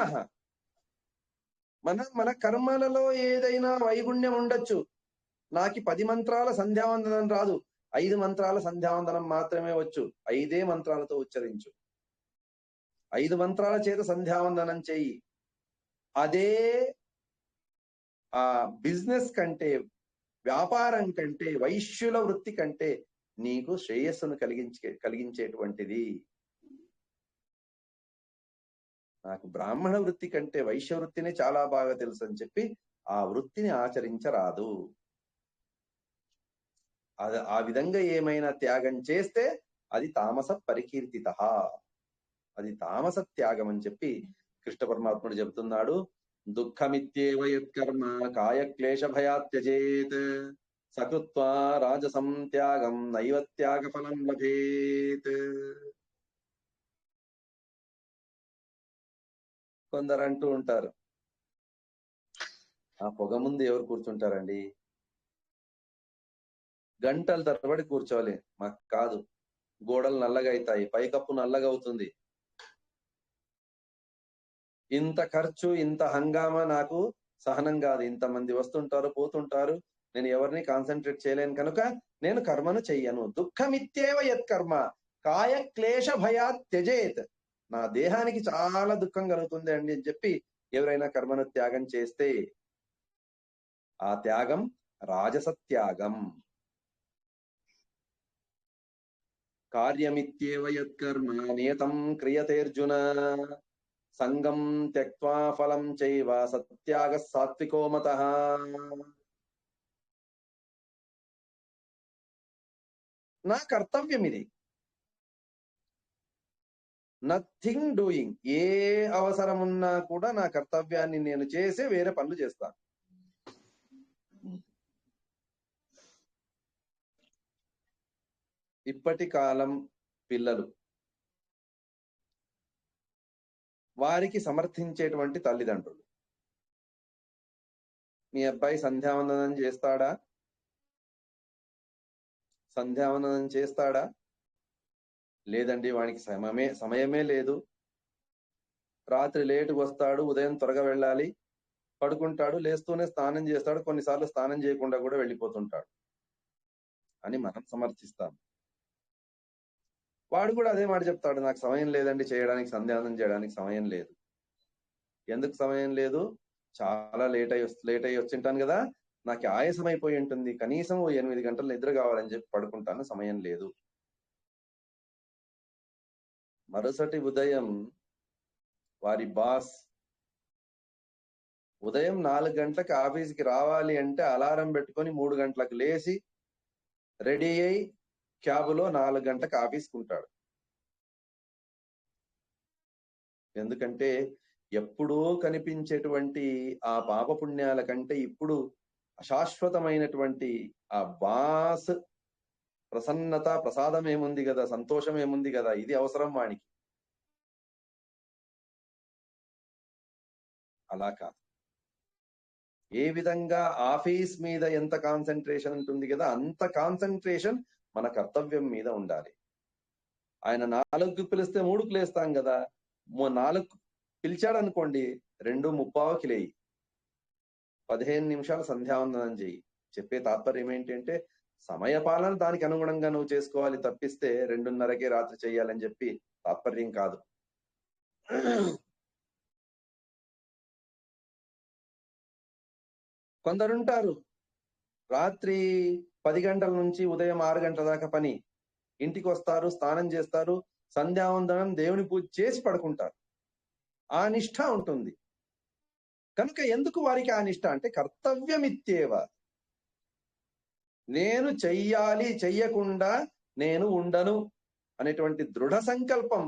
మన కర్మలలో ఏదైనా వైగుణ్యం ఉండొచ్చు. నాకు 10 మంత్రాల సంధ్యావందనం రాదు, 5 మంత్రాల సంధ్యావందనం మాత్రమే వచ్చు. 5 మంత్రాలతో ఉచ్చరించు, 5 మంత్రాల చేత సంధ్యావందనం చెయ్యి. అదే ఆ బిజినెస్ కంటే, వ్యాపారం కంటే, వైశ్యుల వృత్తి కంటే నీకు శ్రేయస్సును కలిగించేటువంటిది. నాకు బ్రాహ్మణ వృత్తి కంటే వైశ్య వృత్తిని చాలా బాగా తెలుసు అని చెప్పి ఆ వృత్తిని ఆచరించరాదు. ఆ విధంగా ఏమైనా త్యాగం చేస్తే అది తామస పరికీర్తిత, అది తామస త్యాగం అని చెప్పి కృష్ణ పరమాత్ముడు చెబుతున్నాడు. దుఃఖమిత్యేవ యత్కర్మ కాయక్లేశ భయాత్యజేత్ సకృత్వా రాజసం త్యాగం నైవ త్యాగ ఫలం లభేత్. కొందరు అంటూ ఉంటారు, ఆ పొగ ముందు ఎవరు కూర్చుంటారండి, గంటల తరబడి కూర్చోవాలి. మాకు కాదు, గోడలు నల్లగా అవుతాయి, పైకప్పు నల్లగా అవుతుంది, ఇంత ఖర్చు ఇంత హంగామా నాకు సహనం కాదు, ఇంతమంది వస్తుంటారు పోతుంటారు, నేను ఎవరిని కాన్సన్ట్రేట్ చేయలేను కనుక నేను కర్మను చెయ్యను. దుఃఖమిత్యేవ యత్ కర్మ కాయ క్లేశ భయాత్ త్యజేత్. నా దేహానికి చాలా దుఃఖం కలుగుతుంది అండి అని చెప్పి ఎవరైనా కర్మను త్యాగం చేస్తే ఆ త్యాగం రాజస త్యాగం. కార్యమిత్యేవ యత్ కర్మ నియతం క్రియతేర్జున సంగం త్యక్త్వా ఫలం చైవ సత్యాగ సాత్వికో మతః. నా కర్తవ్యం ఇది, నథింగ్ డూయింగ్. ఏ అవసరం ఉన్నా కూడా నా కర్తవ్యాన్ని నేను చేసే వేరే పనులు చేస్తాను. ఇప్పటి కాలం పిల్లలు, వారికి సమర్థించేటువంటి తల్లిదండ్రులు, మీ అబ్బాయి సంధ్యావందనం చేస్తాడా, సంధ్యావందనం చేస్తాడా, లేదండి వానికి సమయమే లేదు, రాత్రి లేటుగా వస్తాడు, ఉదయం త్వరగా వెళ్ళాలి, పడుకుంటాడు, లేస్తూనే స్నానం చేస్తాడు, కొన్నిసార్లు స్నానం చేయకుండా కూడా వెళ్ళిపోతుంటాడు అని మనం సమర్థిస్తాం. వాడు కూడా అదే మాట చెప్తాడు, నాకు సమయం లేదండి చేయడానికి, సంధ్యావందనం చేయడానికి సమయం లేదు. ఎందుకు సమయం లేదు, చాలా లేట్ అయ్యి వచ్చింటాను కదా, నాకు ఆయాసం అయిపోయి ఉంటుంది, కనీసం 8 గంటలు నిద్ర కావాలని చెప్పి పడుకుంటాను, సమయం లేదు. మరుసటి ఉదయం వారి బాస్ ఉదయం 4 గంటలకు ఆఫీస్కి రావాలి అంటే అలారం పెట్టుకొని 3 గంటలకు లేచి రెడీ అయి క్యాబులో 4 గంటలకు ఆఫీస్కి ఉంటాడు. ఎందుకంటే ఎప్పుడూ కనిపించేటువంటి ఆ పాపపుణ్యాల కంటే ఇప్పుడు అశాశ్వతమైనటువంటి ఆ బాస్ ప్రసన్నత, ప్రసాదం ఏముంది కదా, సంతోషం ఏముంది కదా, ఇది అవసరం వానికి. అలా కాదు. ఏ విధంగా ఆఫీస్ మీద ఎంత కాన్సన్ట్రేషన్ ఉంటుంది కదా, అంత కాన్సన్ట్రేషన్ మన కర్తవ్యం మీద ఉండాలి. ఆయన 4కు పిలిస్తే 3కు లేస్తాం కదా, 4కు పిలిచాడు అనుకోండి 2:15కి లేయి, 15 నిమిషాలు సంధ్యావందనం చేయి. చెప్పే తాత్పర్యం ఏంటంటే సమయపాలన దానికి అనుగుణంగా నువ్వు చేసుకోవాలి తప్పిస్తే 2:30కే రాత్రి చేయాలని చెప్పి తాత్పర్యం కాదు. కొందరుంటారు రాత్రి 10 గంటల నుంచి ఉదయం 6 గంటల దాకా పని, ఇంటికి వస్తారు, స్నానం చేస్తారు, సంధ్యావందనం దేవుని పూజ చేసి పడుకుంటారు. ఆ నిష్ఠ ఉంటుంది కనుక. ఎందుకు వారికి ఆ నిష్ఠ అంటే కర్తవ్యమిత్యేవ, నేను చెయ్యాలి, చెయ్యకుండా నేను ఉండను అనేటువంటి దృఢ సంకల్పం.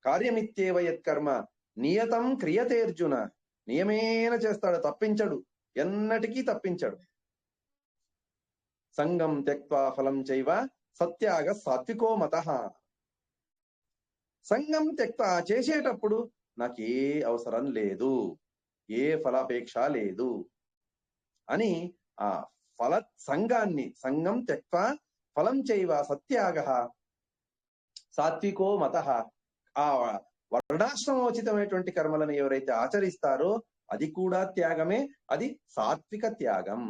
కార్యమిత్యేవ యత్కర్మ నియతం క్రియతేర్జున, నియమేన చేస్తాడు, తప్పించడు, ఎన్నటికీ తప్పించడు. సంగం త్యక్త్వా ఫలం చైవ సత్యాగ సాత్వికో మతః. సంగం త్యక్త చేసేటప్పుడు నాకు ఏ అవసరం లేదు, ఏ ఫలాపేక్ష లేదు అని ఆ ఫల సంగాన్ని, సంగం త్యక్త ఫలం చైవ సత్యాగ సాత్వికో మతః, ఆ వర్ణాశ్రమోచితమైనటువంటి కర్మలను ఎవరైతే ఆచరిస్తారో అది కూడా త్యాగమే. అది సాత్విక త్యాగం.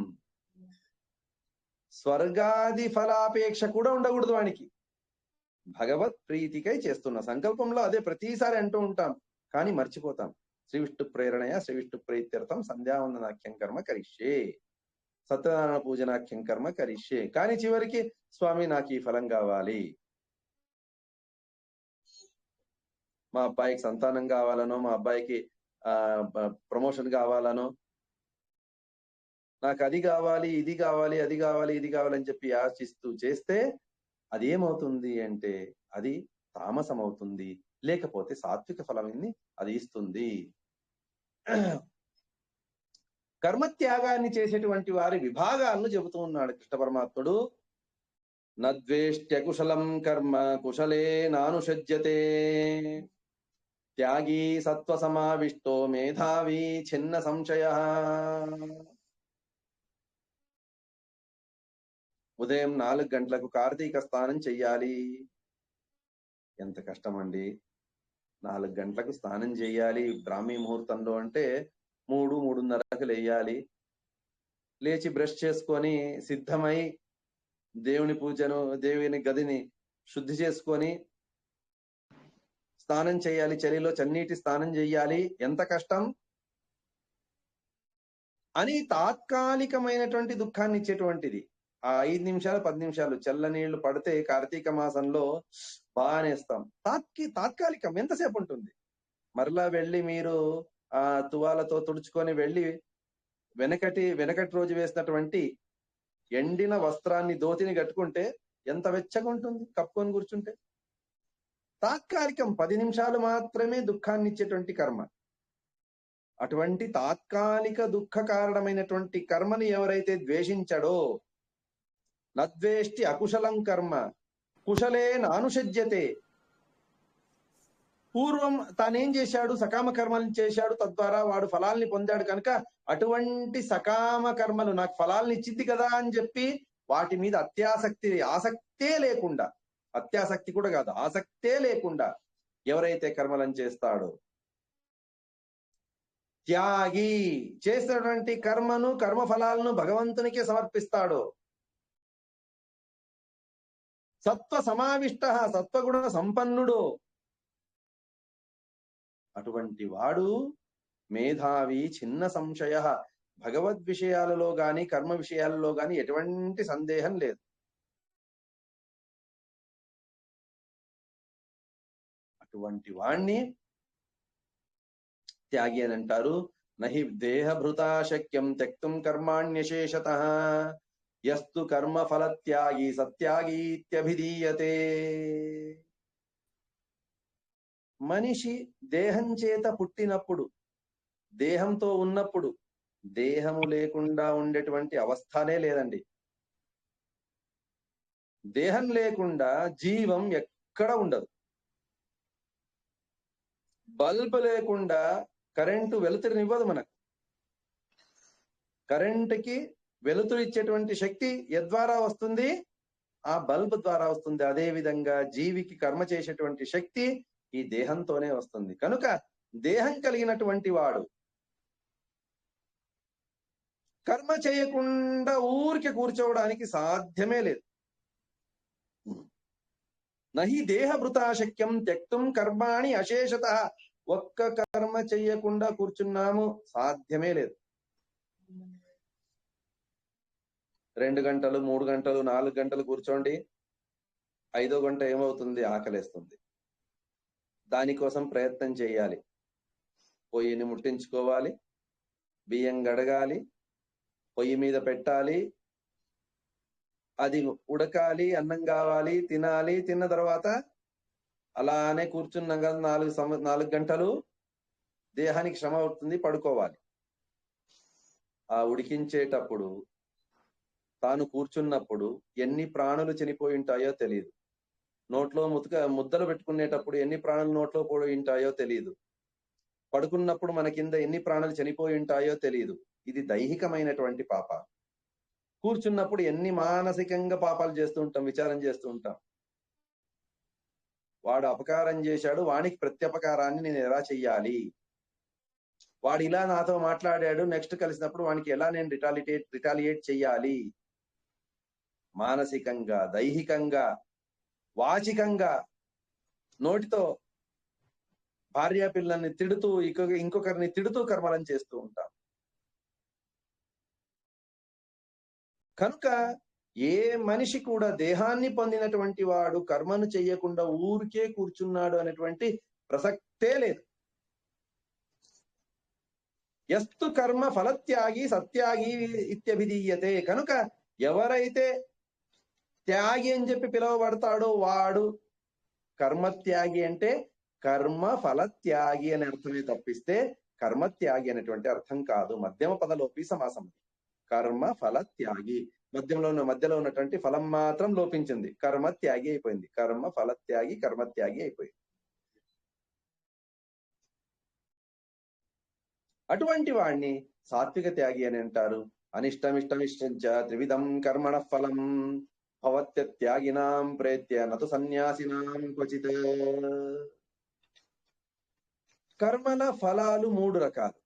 స్వర్గాది ఫలాపేక్ష కూడా ఉండకూడదు వానికి. భగవత్ ప్రీతికై చేస్తున్న సంకల్పంలో అదే ప్రతిసారి అంటూ ఉంటాం, కానీ మర్చిపోతాం. శ్రీ విష్ణు ప్రేరణయ శ్రీ విష్ణు ప్రీత్యర్థం సంధ్యావందనాఖ్యం కర్మ కరిష్యే, సత్యనారాయణ పూజనాఖ్యం కర్మ కరిష్యే. కానీ చివరికి స్వామి నాకు ఈ ఫలం కావాలి, మా అబ్బాయికి సంతానం కావాలనో, మా అబ్బాయికి ప్రమోషన్ కావాలనో, నాకు అది కావాలి, ఇది కావాలి, అది కావాలి, ఇది కావాలని చెప్పి ఆశిస్తూ చేస్తే అది ఏమవుతుంది అంటే అది తామసం అవుతుంది, లేకపోతే సాత్విక ఫలాన్ని అది ఇస్తుంది. కర్మత్యాగాన్ని చేసేటువంటి వారి విభాగాలను చెబుతూ ఉన్నాడు కృష్ణ పరమాత్ముడు. నద్వేష్ట్య కుశలం కర్మ కుశలే నానుషజ్యతే, త్యాగీ సత్వ సమావిష్టో మేధావి చిన్న సంశయ. ఉదయం 4 గంటలకు కార్తీక స్నానం చెయ్యాలి. ఎంత కష్టం అండి! 4 గంటలకు స్నానం చెయ్యాలి బ్రాహ్మీ ముహూర్తంలో అంటే 3-3:30కు లేయాలి. లేచి బ్రష్ చేసుకొని సిద్ధమై దేవుని పూజను, దేవుని గదిని శుద్ధి చేసుకొని స్నానం చేయాలి. చలిలో చన్నీటి స్నానం చెయ్యాలి. ఎంత కష్టం అని తాత్కాలికమైనటువంటి దుఃఖాన్ని ఇచ్చేటువంటిది. ఆ 5 నిమిషాలు 10 నిమిషాలు చల్ల నీళ్లు పడితే కార్తీక మాసంలో బానేస్తాం. తాత్కాలికం. ఎంతసేపు ఉంటుంది? మరలా వెళ్ళి మీరు ఆ తువాలతో తుడుచుకొని వెళ్ళి వెనకటి రోజు వేసినటువంటి ఎండిన వస్త్రాన్ని, దోతిని కట్టుకుంటే ఎంత వెచ్చగా ఉంటుంది కప్పుకొని కూర్చుంటే. తాత్కాలికం. 10 నిమిషాలు మాత్రమే దుఃఖాన్ని ఇచ్చేటువంటి కర్మ. అటువంటి తాత్కాలిక దుఃఖ కారణమైనటువంటి కర్మని ఎవరైతే ద్వేషించడో, నద్వేష్టి అకుశలం కర్మ కుశలే నానుషజ్యతే. పూర్వం తానేం చేశాడు? సకామ కర్మలను చేశాడు, తద్వారా వాడు ఫలాల్ని పొందాడు కనుక అటువంటి సకామ కర్మలు నాకు ఫలాల్ని ఇచ్చింది కదా అని చెప్పి వాటి మీద ఆసక్తే లేకుండా, అత్యాసక్తి కూడా కాదు, ఆసక్తే లేకుండా ఎవరైతే కర్మలను చేస్తాడో, త్యాగి చేసినటువంటి కర్మను, కర్మ ఫలాలను భగవంతునికే సమర్పిస్తాడో, సత్వ సమావిష్ట, సత్వగుణ సంపన్నుడు, అటువంటి వాడు మేధావి చిన్న సంశయ. భగవద్ విషయాలలో గాని కర్మ విషయాలలో గాని ఎటువంటి సందేహం లేదు. అటువంటి వాణ్ణి త్యాగి అని అంటారు. నహి దేహభృతా శక్యం త్యక్తుం కర్మాణ్యశేషతః, యస్తు కర్మ ఫల త్యాగి సత్యాగీత్యభిధీయతే. మనిషి దేహం చేత పుట్టినప్పుడు, దేహంతో ఉన్నప్పుడు, దేహము లేకుండా ఉండేటువంటి అవస్థనే లేదండి. దేహం లేకుండా జీవం ఎక్కడ ఉండదు. బల్బ్ లేకుండా కరెంటు వెలుతురినివ్వదు మనకు. కరెంటుకి వెలుతురు ఇచ్చేటువంటి శక్తి ఎద్వారా వస్తుంది? ఆ బల్బ్ ద్వారా వస్తుంది. అదే విధంగా జీవికి కర్మ చేసేటువంటి శక్తి ఈ దేహంతోనే వస్తుంది. కనుక దేహం కలిగినటువంటి వాడు కర్మ చేయకుండా ఊరికే కూర్చోవడానికి సాధ్యమే లేదు. నహి దేహభృతాశక్యం త్యక్తుం కర్మాణి అశేషత. ఒక్క కర్మ చెయ్యకుండా కూర్చున్నాము, సాధ్యమే లేదు. 2 గంటలు 3 గంటలు 4 గంటలు కూర్చోండి, 5వ గంట ఏమవుతుంది? ఆకలేస్తుంది. దానికోసం ప్రయత్నం చేయాలి. పొయ్యిని ముట్టించుకోవాలి, బియ్యం గడగాలి, పొయ్యి మీద పెట్టాలి, అది ఉడకాలి, అన్నం కావాలి, తినాలి. తిన్న తర్వాత అలానే కూర్చున్నాం కదా 4 గంటలు, దేహానికి శ్రమ అవుతుంది, పడుకోవాలి. ఆ ఉడికించేటప్పుడు, తాను కూర్చున్నప్పుడు ఎన్ని ప్రాణులు చనిపోయి ఉంటాయో తెలియదు. నోట్లో ముద్దలు పెట్టుకునేటప్పుడు ఎన్ని ప్రాణులు నోట్లో పోయి ఉంటాయో తెలియదు. పడుకున్నప్పుడు మన కింద ఎన్ని ప్రాణులు చనిపోయి ఉంటాయో తెలియదు. ఇది దైహికమైనటువంటి పాప. కూర్చున్నప్పుడు ఎన్ని మానసికంగా పాపాలు చేస్తూ ఉంటాం, విచారం చేస్తూ ఉంటాం. వాడు అపకారం చేశాడు, వానికి ప్రత్యపకారాన్ని నేను ఎలా చెయ్యాలి, వాడు ఇలా నాతో మాట్లాడాడు, నెక్స్ట్ కలిసినప్పుడు వానికి ఎలా నేను రిటాలియేట్ చెయ్యాలి, మానసికంగా, దైహికంగా, వాచికంగా, నోటితో భార్య పిల్లల్ని తిడుతూ ఇంకొకరిని తిడుతూ కర్మలను చేస్తూ ఉంటాం. కనుక ఏ మనిషి కూడా దేహాన్ని పొందినటువంటి వాడు కర్మను చెయ్యకుండా ఊరికే కూర్చున్నాడు అనేటువంటి ప్రసక్తే లేదు. యస్తు కర్మ ఫలత్యాగి సత్యాగి ఇత్యభిధీయతే. కనుక ఎవరైతే త్యాగి అని చెప్పి పిలువబడతాడో వాడు కర్మత్యాగి. అంటే కర్మ ఫలత్యాగి అనే అర్థమే తప్పిస్తే కర్మత్యాగి అనేటువంటి అర్థం కాదు. మధ్యమ పదలోపి సమాసం. కర్మ ఫలత్యాగి, మధ్యలో ఉన్నటువంటి ఫలం మాత్రం లోపించింది, కర్మ త్యాగి అయిపోయింది. కర్మ ఫలత్యాగి, కర్మత్యాగి అయిపోయింది. అటువంటి వాడిని సాత్విక త్యాగి అని అంటారు. అనిష్టమిష్టమిష్టంచ త్రివిధం కర్మణ ఫలం భవత్యత్యాగినాం ప్రేత్య నతు సన్యాసినాం క్వచిత్. కర్మల ఫలాలు 3 రకాలు: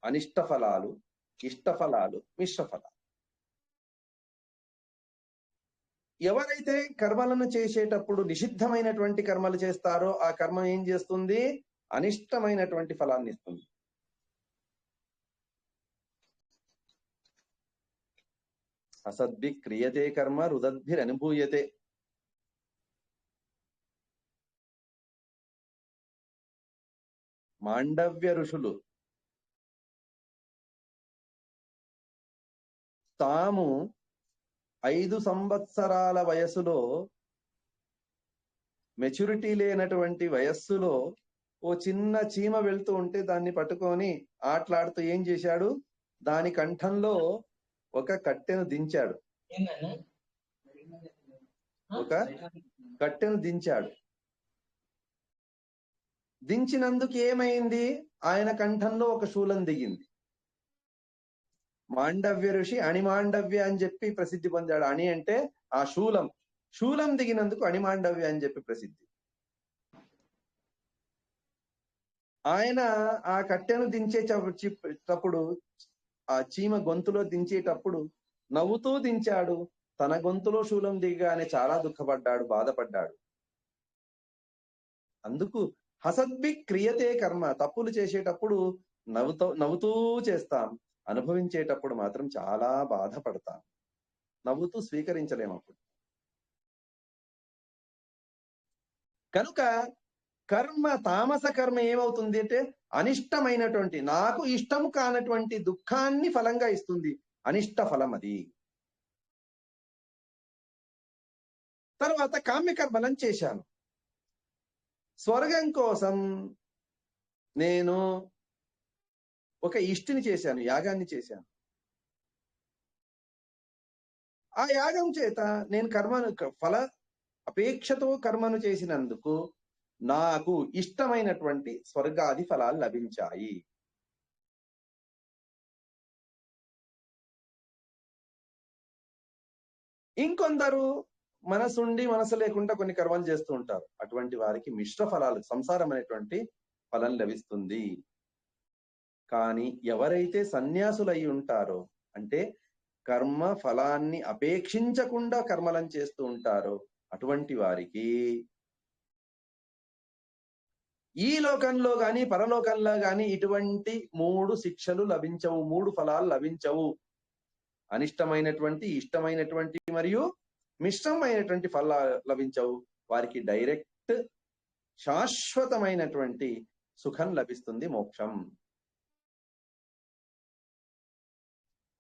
అనిష్ట ఫలాలు, ఇష్ట ఫలాలు, మిశ్ర ఫలాలు. ఎవరైతే కర్మలను చేసేటప్పుడు నిషిద్ధమైనటువంటి కర్మలు చేస్తారో ఆ కర్మ ఏం చేస్తుంది? అనిష్టమైనటువంటి ఫలాన్ని ఇస్తుంది. అసద్భి క్రియతే కర్మ రుదద్భిరనుభూయతే. మాండవ్య ఋషులు తాము 5 సంవత్సరాల వయసులో, మెచ్యూరిటీ లేనటువంటి వయస్సులో ఓ చిన్న చీమ వెళ్తూ ఉంటే దాన్ని పట్టుకొని ఆటలాడుతూ ఏం చేశాడు? దాని కంఠంలో ఒక కట్టెను దించాడు. దించినందుకు ఏమైంది? ఆయన కంఠంలో ఒక శూలం దిగింది. మాండవ్య ఋషి అణిమాండవ్య అని చెప్పి ప్రసిద్ధి పొందాడు. అణి అంటే ఆ శూలం దిగినందుకు అణిమాండవ్య అని చెప్పి ప్రసిద్ధి. ఆయన ఆ కట్టెను దించేటప్పుడు, ఆ చీమ గొంతులో దించేటప్పుడు నవ్వుతూ దించాడు. తన గొంతులో శూలం దిగగానే చాలా దుఃఖపడ్డాడు, బాధపడ్డాడు. అందుకు హసద్భి క్రియతే కర్మ. తప్పులు చేసేటప్పుడు నవ్వుతూ చేస్తాం, అనుభవించేటప్పుడు మాత్రం చాలా బాధపడతాం. నవ్వుతూ స్వీకరించలేము అప్పుడు. కనుక కర్మ, తామస కర్మ ఏమవుతుంది అంటే అనిష్టమైనటువంటి, నాకు ఇష్టము కానటువంటి దుఃఖాన్ని ఫలంగా ఇస్తుంది. అనిష్ట ఫలం అది. తర్వాత కామ్యకర్మలను చేశాను. స్వర్గం కోసం నేను ఒక ఇష్టిని చేశాను, యాగాన్ని చేశాను. ఆ యాగం చేత నేను ఫల అపేక్షతో కర్మను చేసినందుకు నాకు ఇష్టమైనటువంటి స్వర్గాది ఫలాలు లభించాయి. ఇంకొందరు మనసుండి మనసు లేకుండా కొన్ని కర్మలు చేస్తూ ఉంటారు. అటువంటి వారికి మిశ్ర ఫలాలు, సంసారం అనేటువంటి ఫలం లభిస్తుంది. కానీ ఎవరైతే సన్యాసులు అయి ఉంటారో, అంటే కర్మ ఫలాన్ని అపేక్షించకుండా కర్మలను చేస్తూ ఉంటారో అటువంటి వారికి ఈ లోకంలో గాని పరలోకంలో గాని ఇటువంటి 3 శిక్షలు లభించవు, 3 ఫలాలు లభించవు. అనిష్టమైనటువంటి, ఇష్టమైనటువంటి మరియు మిశ్రమైనటువంటి ఫలాలు లభించవు. వారికి డైరెక్ట్ శాశ్వతమైనటువంటి సుఖం లభిస్తుంది, మోక్షం.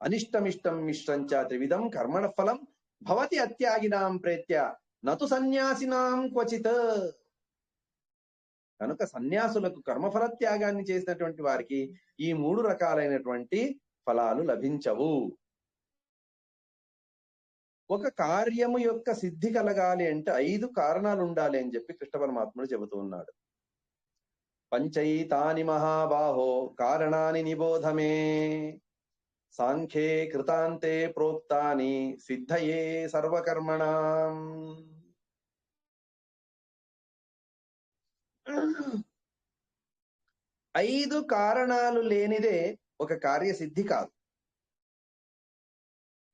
అనిష్టమిష్టం మిశ్రంచ త్రివిధం కర్మణ ఫలం భవతి అత్యాగినాం ప్రేత్య నతు సన్యాసినాం క్వచిత్. కనుక సన్యాసులకు కర్మఫల త్యాగాన్ని చేసినటువంటి వారికి ఈ 3 రకాలైనటువంటి ఫలాలు లభించవు. ఒక కార్యము యొక్క సిద్ధి కలగాలి అంటే 5 కారణాలు ఉండాలి అని చెప్పి కృష్ణ పరమాత్ముడు చెబుతూ ఉన్నాడు. పంచైతాని మహాబాహో కారణాని నిబోధమే సాంఖ్యే కృతాంతే ప్రోక్తాని సిద్ధయే సర్వకర్మణాం. 5 కారణాలు లేనిదే ఒక కార్యసిద్ధి కాదు.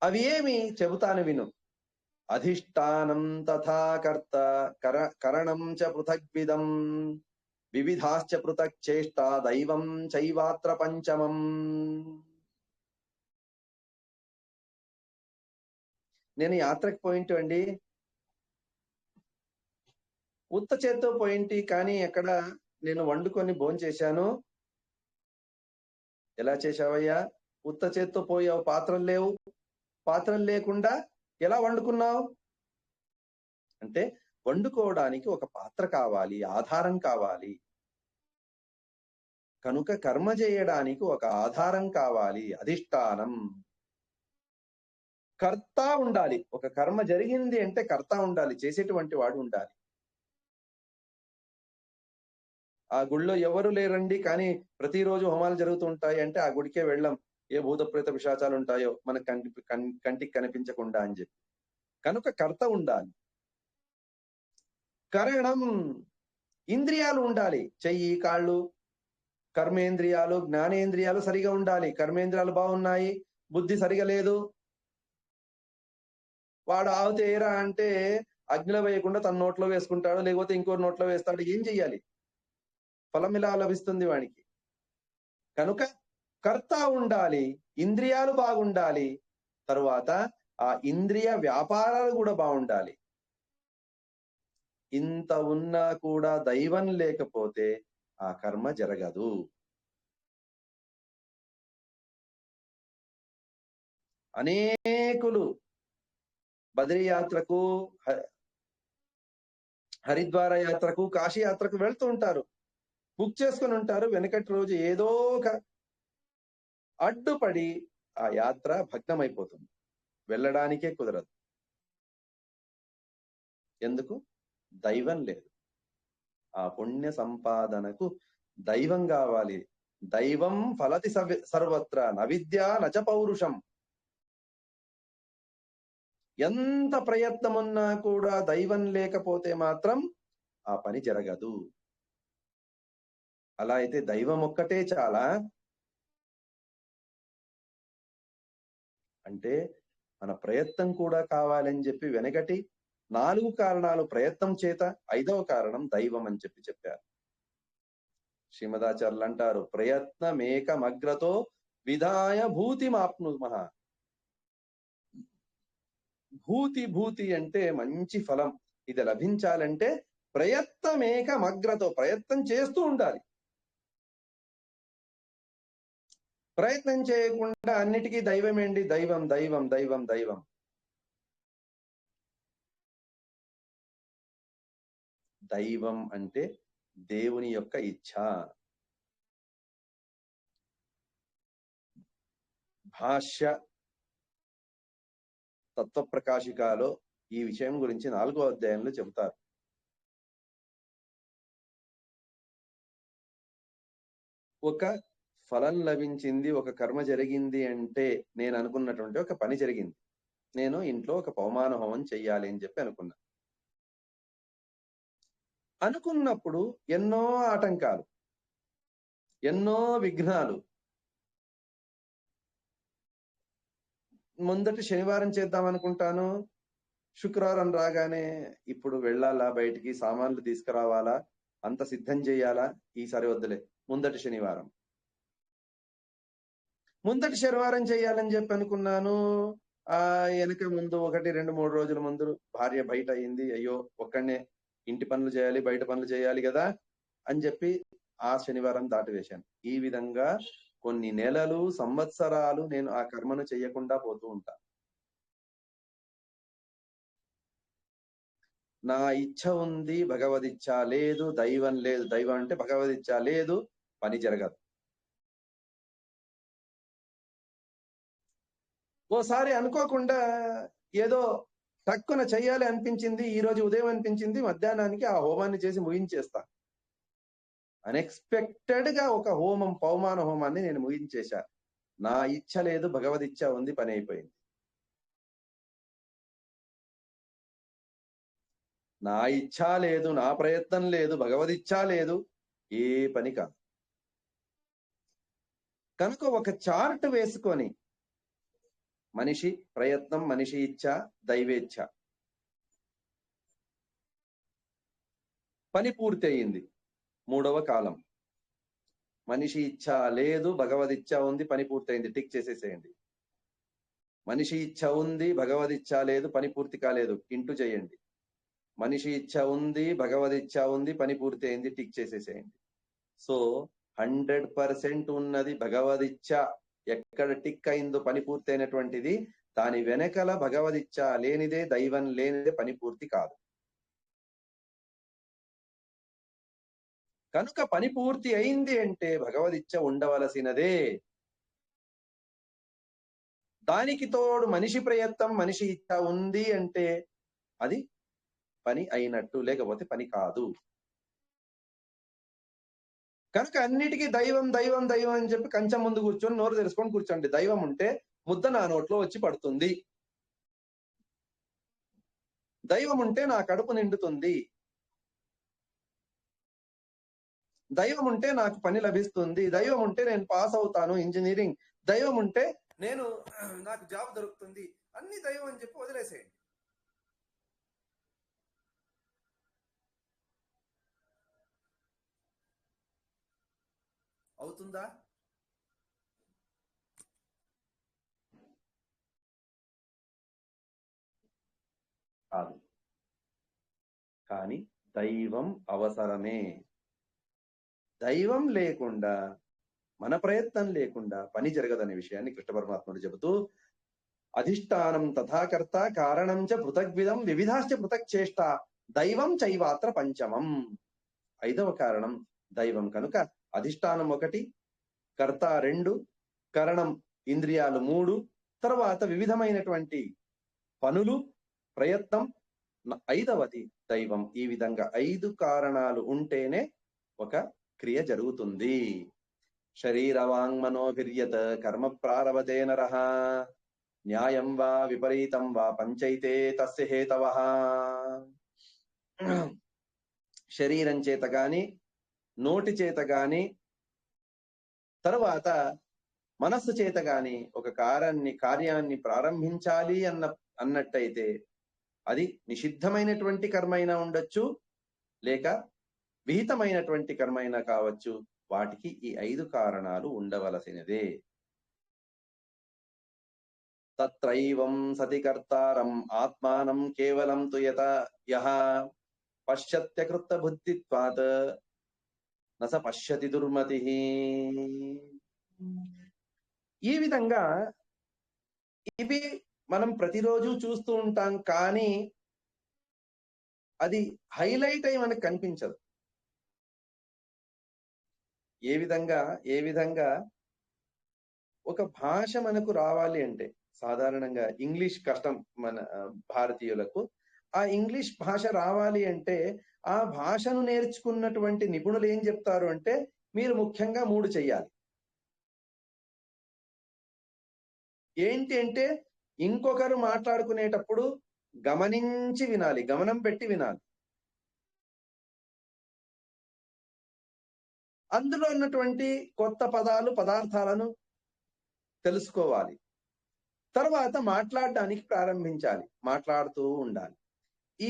అవి ఏమి చెబుతాను విను. అధిష్టానం తథా కర్త కరణం చ పృథగ్విదం వివిధాశ్చ పృథక్ చేష్టా దైవం చైవాత్ర పంచమం. నేను యాత్రకు పోయింటి అండి, ఉత్త చేత్తో పోయింటి, కానీ ఎక్కడ నేను వండుకొని భోంచేశాను. ఎలా చేశావయ్యా? ఉత్త చేత్తో పోయావు, పాత్రలు లేవు, పాత్రలు లేకుండా ఎలా వండుకున్నావు అంటే, వండుకోవడానికి ఒక పాత్ర కావాలి, ఆధారం కావాలి. కనుక కర్మ చేయడానికి ఒక ఆధారం కావాలి, అధిష్టానం. కర్త ఉండాలి. ఒక కర్మ జరిగింది అంటే కర్త ఉండాలి, చేసేటువంటి వాడు ఉండాలి. ఆ గుడిలో ఎవరు లేరండి, కానీ ప్రతిరోజు హోమాలు జరుగుతూ ఉంటాయి అంటే ఆ గుడికే వెళ్ళాం, ఏ భూత ప్రేత పిశాచాలు ఉంటాయో మనకు కంటికి కనిపించకుండా అని చెప్పి. కనుక కర్త ఉండాలి. కరణం, ఇంద్రియాలు ఉండాలి. చెయ్యి, కాళ్ళు, కర్మేంద్రియాలు, జ్ఞానేంద్రియాలు సరిగా ఉండాలి. కర్మేంద్రియాలు బాగున్నాయి, బుద్ధి సరిగా లేదు, వాడు ఆవుతేరా అంటే అగ్నిలో వేయకుండా తన నోట్లో వేసుకుంటాడు, లేకపోతే ఇంకో నోట్లో వేస్తాడు. ఏం చెయ్యాలి? ఫలం ఇలా లభిస్తుంది వానికి. కనుక కర్త ఉండాలి, ఇంద్రియాలు బాగుండాలి, తరువాత ఆ ఇంద్రియ వ్యాపారాలు కూడా బాగుండాలి. ఇంత ఉన్నా కూడా దైవం లేకపోతే ఆ కర్మ జరగదు. అనేకులు బద్రీ యాత్రకు, హరిద్వార యాత్రకు, కాశీ యాత్రకు వెళ్తూ ఉంటారు, బుక్ చేసుకుని ఉంటారు. వెనకటి రోజు ఏదో ఒక అడ్డుపడి ఆ యాత్ర భగ్నమైపోతుంది, వెళ్ళడానికే కుదరదు. ఎందుకు? దైవం లేదు. ఆ పుణ్య సంపాదనకు దైవం కావాలి. దైవం ఫలతి సర్వత్ర నవిద్య నచ పౌరుషం. ఎంత ప్రయత్నమున్నా కూడా దైవం లేకపోతే మాత్రం ఆ పని జరగదు. అలా అయితే దైవం ఒక్కటే చాలా అంటే మన ప్రయత్నం కూడా కావాలని చెప్పి వెనకటి 4 కారణాలు ప్రయత్నం చేత, 5వ కారణం దైవం అని చెప్పారు. శ్రీమదాచార్యులు అంటారు, ప్రయత్నమేకమగ్రతో విధాయ భూతిమాప్నుమః. భూతి అంటే మంచి ఫలం, ఇది లభించాలంటే ప్రయత్నమేకమగ్రతో, ప్రయత్నం చేస్తూ ఉండాలి. ప్రయత్నం చేయకుండా అన్నిటికీ దైవమేంటి, దైవం దైవం దైవం దైవం. దైవం అంటే దేవుని యొక్క ఇచ్ఛ. భాష్య తత్వప్రకాశికాలో ఈ విషయం గురించి 4వ అధ్యాయంలో చెబుతారు. ఒక ఫలం లభించింది, ఒక కర్మ జరిగింది అంటే, నేను అనుకున్నటువంటి ఒక పని జరిగింది, నేను ఇంట్లో ఒక పవమాన హోమం చెయ్యాలి అని చెప్పి అనుకున్నప్పుడు ఎన్నో ఆటంకాలు, ఎన్నో విఘ్నాలు. ముందటి శనివారం చేద్దాం అనుకుంటాను, శుక్రవారం రాగానే ఇప్పుడు వెళ్ళాలా, బయటికి సామాన్లు తీసుకురావాలా, అంత సిద్ధం చేయాలా, ఈసారి వద్దులే, ముందటి శనివారం చేయాలని చెప్పి అనుకున్నాను. వెనక ముందు 1, 2, 3 రోజుల ముందు భార్య బయట అయింది, అయ్యో ఒక్కడనే ఇంటి పనులు చేయాలి, బయట పనులు చేయాలి కదా అని చెప్పి ఆ శనివారం దాటివేశాను. ఈ విధంగా కొన్ని నెలలు, సంవత్సరాలు నేను ఆ కర్మను చెయ్యకుండా పోతూ ఉంటా. నా ఇచ్ఛ ఉంది, భగవదిచ్ఛ లేదు, దైవం లేదు. దైవం అంటే భగవదిచ్ఛ లేదు, పని జరగదు. ఓసారి అనుకోకుండా ఏదో తక్కువ చెయ్యాలి అనిపించింది, ఈ రోజు ఉదయం అనిపించింది, మధ్యాహ్నానికి ఆ హోమాన్ని చేసి ముగించేస్తా. అన్ఎక్స్పెక్టెడ్ గా ఒక హోమం, పవమాన హోమాన్ని నేను ముగించేశా. నా ఇచ్ఛ లేదు, భగవదిచ్ఛ ఉంది, పని అయిపోయింది. నా ఇచ్ఛ లేదు, నా ప్రయత్నం లేదు, భగవదిచ్ఛ లేదు, ఏ పని కాదు. కనుక ఒక చార్ట్ వేసుకొని మనిషి ప్రయత్నం, మనిషి ఇచ్ఛ, దైవేచ్ఛ, పని పూర్తి అయింది. మూడవ కాలం మనిషి ఇచ్ఛ లేదు, భగవదిచ్ఛ ఉంది, పని పూర్తయింది, టిక్ చేసేసేయండి. మనిషి ఇచ్ఛ ఉంది, భగవదిచ్ఛ లేదు, పని పూర్తి కాలేదు, ఇంటూ చేయండి. మనిషి ఇచ్ఛ ఉంది, భగవదిచ్ఛ ఉంది, పని పూర్తి అయింది, టిక్ చేసేసేయండి. సో 100% ఉన్నది భగవదిచ్ఛ. ఎక్కడ టిక్ అయిందో పని పూర్తి అయినటువంటిది, దాని వెనకల భగవదిచ్ఛ లేనిదే, దైవం లేనిదే పని పూర్తి కాదు. కనుక పని పూర్తి అయింది అంటే భగవదిచ్ఛ ఉండవలసినదే. దానికి తోడు మనిషి ప్రయత్నం, మనిషి ఇచ్ఛ ఉంది అంటే అది పని అయినట్టు, లేకపోతే పని కాదు. కనుక అన్నిటికీ దైవం దైవం దైవం అని చెప్పి కంచెం ముందు కూర్చొని నోరు తెరుచుకొని కూర్చోండి. దైవం ఉంటే ముద్ద నా నోట్లో వచ్చి పడుతుంది, దైవం ఉంటే నా కడుపు నిండుతుంది, దైవం ఉంటే నాకు పని లభిస్తుంది, దైవం ఉంటే నేను పాస్ అవుతాను ఇంజనీరింగ్, దైవం ఉంటే నాకు జాబ్ దొరుకుతుంది, అన్ని దైవం అని చెప్పి వదిలేసేయండి. అవుతుందా? కాదు. కానీ దైవం అవసరమే. దైవం లేకుండా, మన ప్రయత్నం లేకుండా పని జరగదనే విషయాన్ని కృష్ణ పరమాత్ముడు చెబుతూ, అధిష్టానం తథాకర్త కారణం చ పృథగ్విధం వివిధాశ్చ పృథక్ చేష్ట దైవం చైవాత్ర పంచమం. ఐదవ కారణం దైవం. కనుక అధిష్టానం 1, కర్త 2, కరణం ఇంద్రియాలు 3, తర్వాత వివిధమైనటువంటి పనులు, ప్రయత్నం, 5వది దైవం. ఈ విధంగా 5 కారణాలు ఉంటేనే ఒక క్రియ జరుగుతుంది. శరీరవాంగ్మనోభిర్యత్ కర్మ ప్రారభతే నరః న్యాయం వా విపరీతం వా పంచైతే తస్య హేతవః. శరీరం చేత గాని, నోటి చేత గాని, తర్వాత మనస్సు చేత గాని ఒక కార్యాన్ని ప్రారంభించాలి అన్నట్టయితే అది నిషిద్ధమైనటువంటి కర్మ అయినా ఉండొచ్చు, లేక విహితమైనటువంటి కర్మ అయినా కావచ్చు. వాటికి ఈ 5 కారణాలు ఉండవలసినదే. తత్రైవం సతి కర్తారం ఆత్మానం కేవలం తు యః పశ్యత్యకృత బుద్ధిత్వాత్ నస పశ్యతి దుర్మతి. ఈ విధంగా ఇవి మనం ప్రతిరోజు చూస్తూ ఉంటాం, కానీ అది హైలైట్ అయి మనకు కనిపించదు. ఏ విధంగా ఒక భాష మనకు రావాలి అంటే, సాధారణంగా ఇంగ్లీష్ కష్టం మన భారతీయులకు. ఆ ఇంగ్లీష్ భాష రావాలి అంటే ఆ భాషను నేర్చుకున్నటువంటి నిపుణులు ఏం చెప్తారు అంటే, మీరు ముఖ్యంగా 3 చెయ్యాలి. ఏంటి అంటే, ఇంకొకరు మాట్లాడుకునేటప్పుడు గమనించి వినాలి, గమనం పెట్టి వినాలి. అందులో ఉన్నటువంటి కొత్త పదాలు, పదార్థాలను తెలుసుకోవాలి. తర్వాత మాట్లాడడానికి ప్రారంభించాలి, మాట్లాడుతూ ఉండాలి. ఈ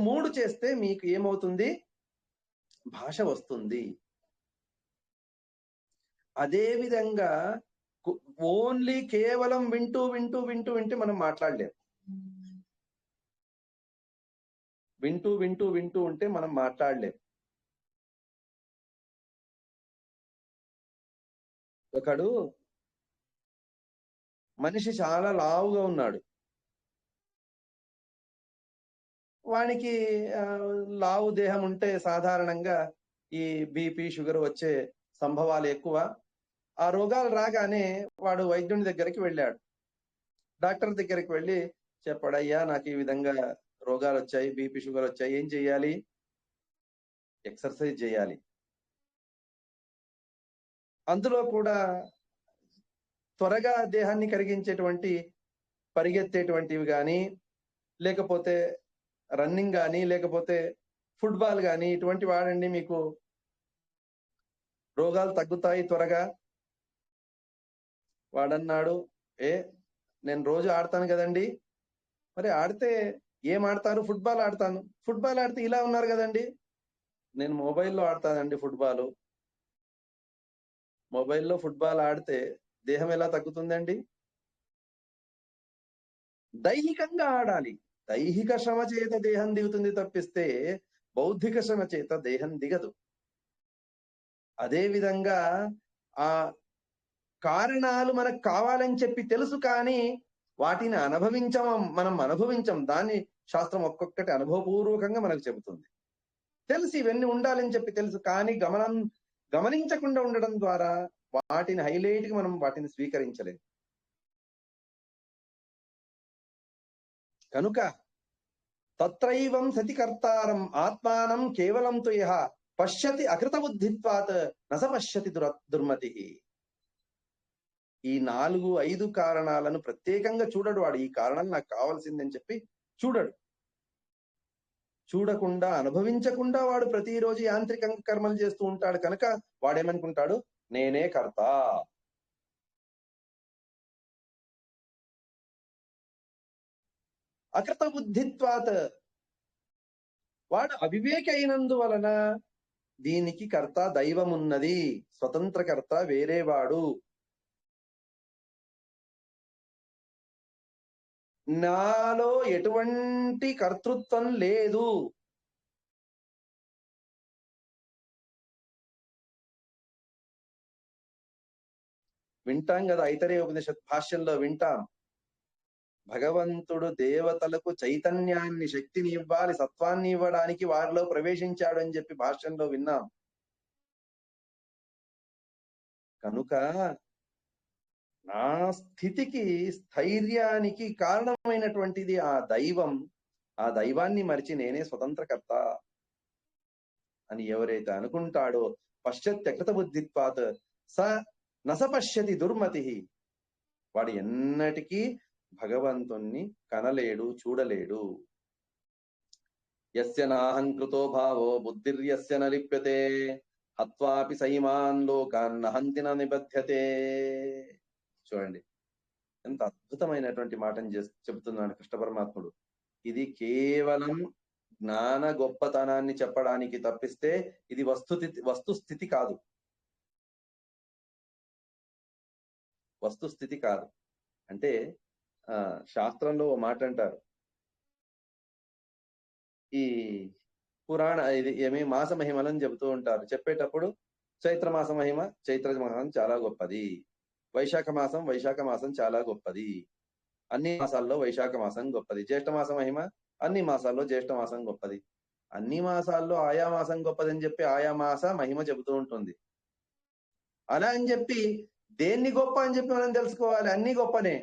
3 చేస్తే మీకు ఏమవుతుంది? భాష వస్తుంది. అదే విధంగా ఓన్లీ కేవలం వింటే మనం మాట్లాడలేము. వింటూ ఉంటే మనం మాట్లాడలేం. ఒకడు మనిషి చాలా లావుగా ఉన్నాడు. వానికి లావు దేహం ఉంటే సాధారణంగా ఈ బీపీ, షుగర్ వచ్చే సంభవాలు ఎక్కువ. ఆ రోగాలు రాగానే వాడు వైద్యుని దగ్గరికి వెళ్ళాడు. డాక్టర్ దగ్గరికి వెళ్ళి చెప్పాడు, అయ్యా నాకు ఈ విధంగా రోగాలు వచ్చాయి, బీపీ, షుగర్ వచ్చాయి, ఏం చెయ్యాలి? ఎక్సర్సైజ్ చేయాలి. అందులో కూడా త్వరగా దేహాన్ని కరిగించేటువంటి పరిగెత్తేటువంటివి కానీ, లేకపోతే రన్నింగ్ కానీ లేకపోతే ఫుట్బాల్ కానీ ఇటువంటి వాడండి, మీకు రోగాలు తగ్గుతాయి త్వరగా. వాడన్నాడు, నేను రోజు ఆడతాను కదండి. మరి ఆడితే ఏం ఆడతారు? ఫుట్బాల్ ఆడతాను. ఫుట్బాల్ ఆడితే ఇలా ఉన్నారు కదండి. నేను మొబైల్లో ఆడతానండి ఫుట్బాల్. మొబైల్లో ఫుట్బాల్ ఆడితే దేహం ఎలా తగ్గుతుందండి? దైహికంగా ఆడాలి. దైహిక శ్రమ చేత దేహం దిగుతుంది తప్పిస్తే బౌద్ధిక శ్రమ చేత దేహం దిగదు. అదే విధంగా ఆ కారణాలు మనకు కావాలని చెప్పి తెలుసు, కానీ వాటిని మనం అనుభవించం. దాన్ని శాస్త్రం ఒక్కొక్కటి అనుభవపూర్వకంగా మనకు చెబుతుంది. తెలుసు ఇవన్నీ ఉండాలని చెప్పి తెలుసు, కానీ గమనించకుండా ఉండడం ద్వారా వాటిని హైలైట్ గా మనం వాటిని స్వీకరించలేదు. కనుక తత్రైవం సతి కర్తారం ఆత్మానం కేవలం తు యః పశ్యతి అకృత బుద్ధిత్వాత్ నస పశ్యతి దుర్మతి. ఈ 4-5 కారణాలను ప్రత్యేకంగా చూడడు వాడు. ఈ కారణాలు నాకు కావాల్సిందని చెప్పి చూడడు. చూడకుండా అనుభవించకుండా వాడు ప్రతిరోజు యాంత్రికంగా కర్మలు చేస్తూ ఉంటాడు. కనుక వాడేమనుకుంటాడు, నేనే కర్త. అకృత బుద్ధిత్వాత్, వాడు అవివేకి అయినందువలన దీనికి కర్త దైవం ఉన్నది, స్వతంత్ర కర్త వేరేవాడు. నాలో ఎటువంటి కర్తృత్వం లేదు. వింటాం కదా, ఐతరేయ ఉపనిషత్ భాష్యంలో వింటాం, భగవంతుడు దేవతలకు చైతన్యాన్ని, శక్తిని ఇవ్వాలి, సత్వాన్ని ఇవ్వడానికి వారిలో ప్రవేశించాడు అని చెప్పి భాష్యంలో విన్నాం. కనుక నా స్థితికి, స్థైర్యానికి కారణమైనటువంటిది ఆ దైవం. ఆ దైవాన్ని మరిచి నేనే స్వతంత్రకర్త అని ఎవరైతే అనుకుంటాడో, పశ్యత్యకృత బుద్ధిత్వాత్ స నస పశ్యతి దుర్మతి, వాడు ఎన్నటికీ భగవంతుణ్ణి కనలేడు, చూడలేడు. యస్య నాహంకృతో భావో బుద్ధిర్యస్య న లిప్యతే హత్వాపి సైమాన్ లోకాన్ నహంతి న నిబధ్యతే. చూడండి ఎంత అద్భుతమైనటువంటి మాటని చెబుతున్నాడు కృష్ణ పరమాత్ముడు. ఇది కేవలం జ్ఞాన గొప్పతనాన్ని చెప్పడానికి తప్పిస్తే ఇది వస్తుస్థితి కాదు. వస్తుస్థితి కాదు. అంటే శాస్త్రంలో ఓ మాట అంటారు, ఈ పురాణ ఇది ఏమి మాస మహిమలని చెబుతూ ఉంటారు. చెప్పేటప్పుడు చైత్ర మాస మహిమ, చైత్ర మాసం చాలా గొప్పది, వైశాఖ మాసం చాలా గొప్పది, అన్ని మాసాల్లో వైశాఖ మాసం గొప్పది, జ్యేష్ఠ మాస మహిమ అన్ని మాసాల్లో జ్యేష్ఠ మాసం గొప్పది. అన్ని మాసాల్లో ఆయా మాసం గొప్పది అని చెప్పి ఆయా మాస మహిమ చెబుతూ ఉంటుంది. అలా అని చెప్పి దేన్ని గొప్ప అని చెప్పి మనం తెలుసుకోవాలి. అన్ని గొప్పనే,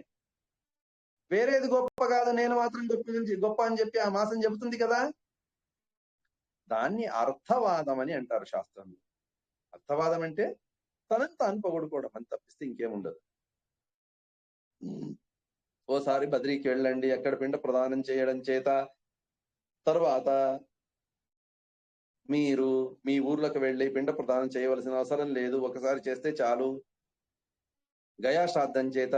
వేరేది గొప్ప కాదు, నేను మాత్రం గొప్ప అని చెప్పి ఆ మాసం చెబుతుంది కదా, దాన్ని అర్థవాదం అని అంటారు శాస్త్రంలో. అర్థవాదం అంటే తనని తాను పొగడుకోవడం అని తప్పిస్తే ఇంకేముండదు. ఓసారి బద్రీకి వెళ్ళండి, అక్కడ పిండ ప్రదానం చేయడం చేత తర్వాత మీరు మీ ఊర్లోకి వెళ్ళి పిండ ప్రదానం చేయవలసిన అవసరం లేదు, ఒకసారి చేస్తే చాలు. గయా శ్రాద్ధం చేత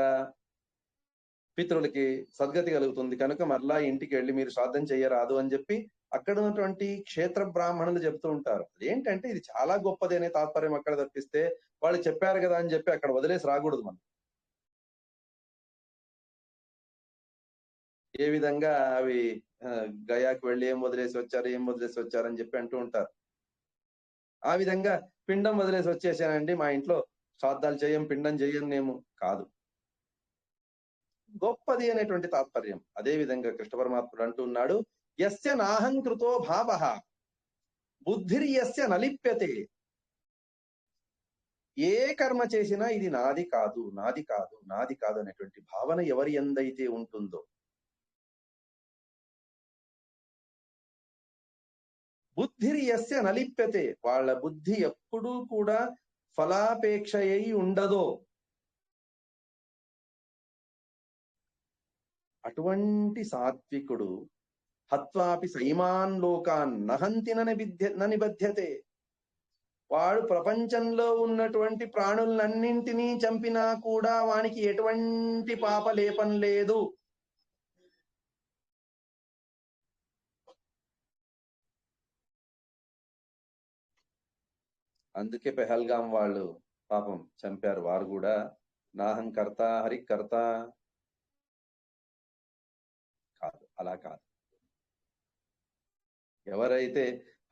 పితృలకి సద్గతి కలుగుతుంది, కనుక మరలా ఇంటికి వెళ్ళి మీరు శ్రాద్ధం చేయరాదు అని చెప్పి అక్కడ ఉన్నటువంటి క్షేత్ర బ్రాహ్మణులు చెబుతూ ఉంటారు. అదేంటంటే ఇది చాలా గొప్పది అనే తాత్పర్యం అక్కడ తప్పిస్తే వాళ్ళు చెప్పారు కదా అని చెప్పి అక్కడ వదిలేసి రాకూడదు. మనం ఏ విధంగా అవి గయాకి వెళ్ళి ఏం వదిలేసి వచ్చారని చెప్పి అంటూ ఉంటారు. ఆ విధంగా పిండం వదిలేసి వచ్చేసానండి, మా ఇంట్లో శ్రాద్ధాలు చేయం, పిండం చేయం మేము కాదు, గొప్పది అనేటువంటి తాత్పర్యం. అదే విధంగా కృష్ణ పరమాత్ముడు అంటున్నాడు, యస్య నాహంకృతో భావః బుద్ధిర్యస్య నలిప్యతే. ఏ కర్మ చేసినా ఇది నాది కాదు, నాది కాదు, నాది కాదు అనేటువంటి భావన ఎవరి ఎందైతే ఉంటుందో, బుద్ధిర్యస్య నలిప్యతే, వాళ్ళ బుద్ధి ఎప్పుడూ కూడా ఫలాపేక్ష అయి ఉండదో, అటువంటి సాత్వికుడు హత్వాపి సైమాన్ లోకాన్ నహంతి నిబధ్యతే. వాడు ప్రపంచంలో ఉన్నటువంటి ప్రాణులన్నింటినీ చంపినా కూడా వానికి ఎటువంటి పాపలేపం లేదు. అందుకే పెహల్గాం వాళ్ళు పాపం చంపారు. వారు కూడా నాహంకర్త హరికర్త కాదు, అలా కాదు. ఎవరైతే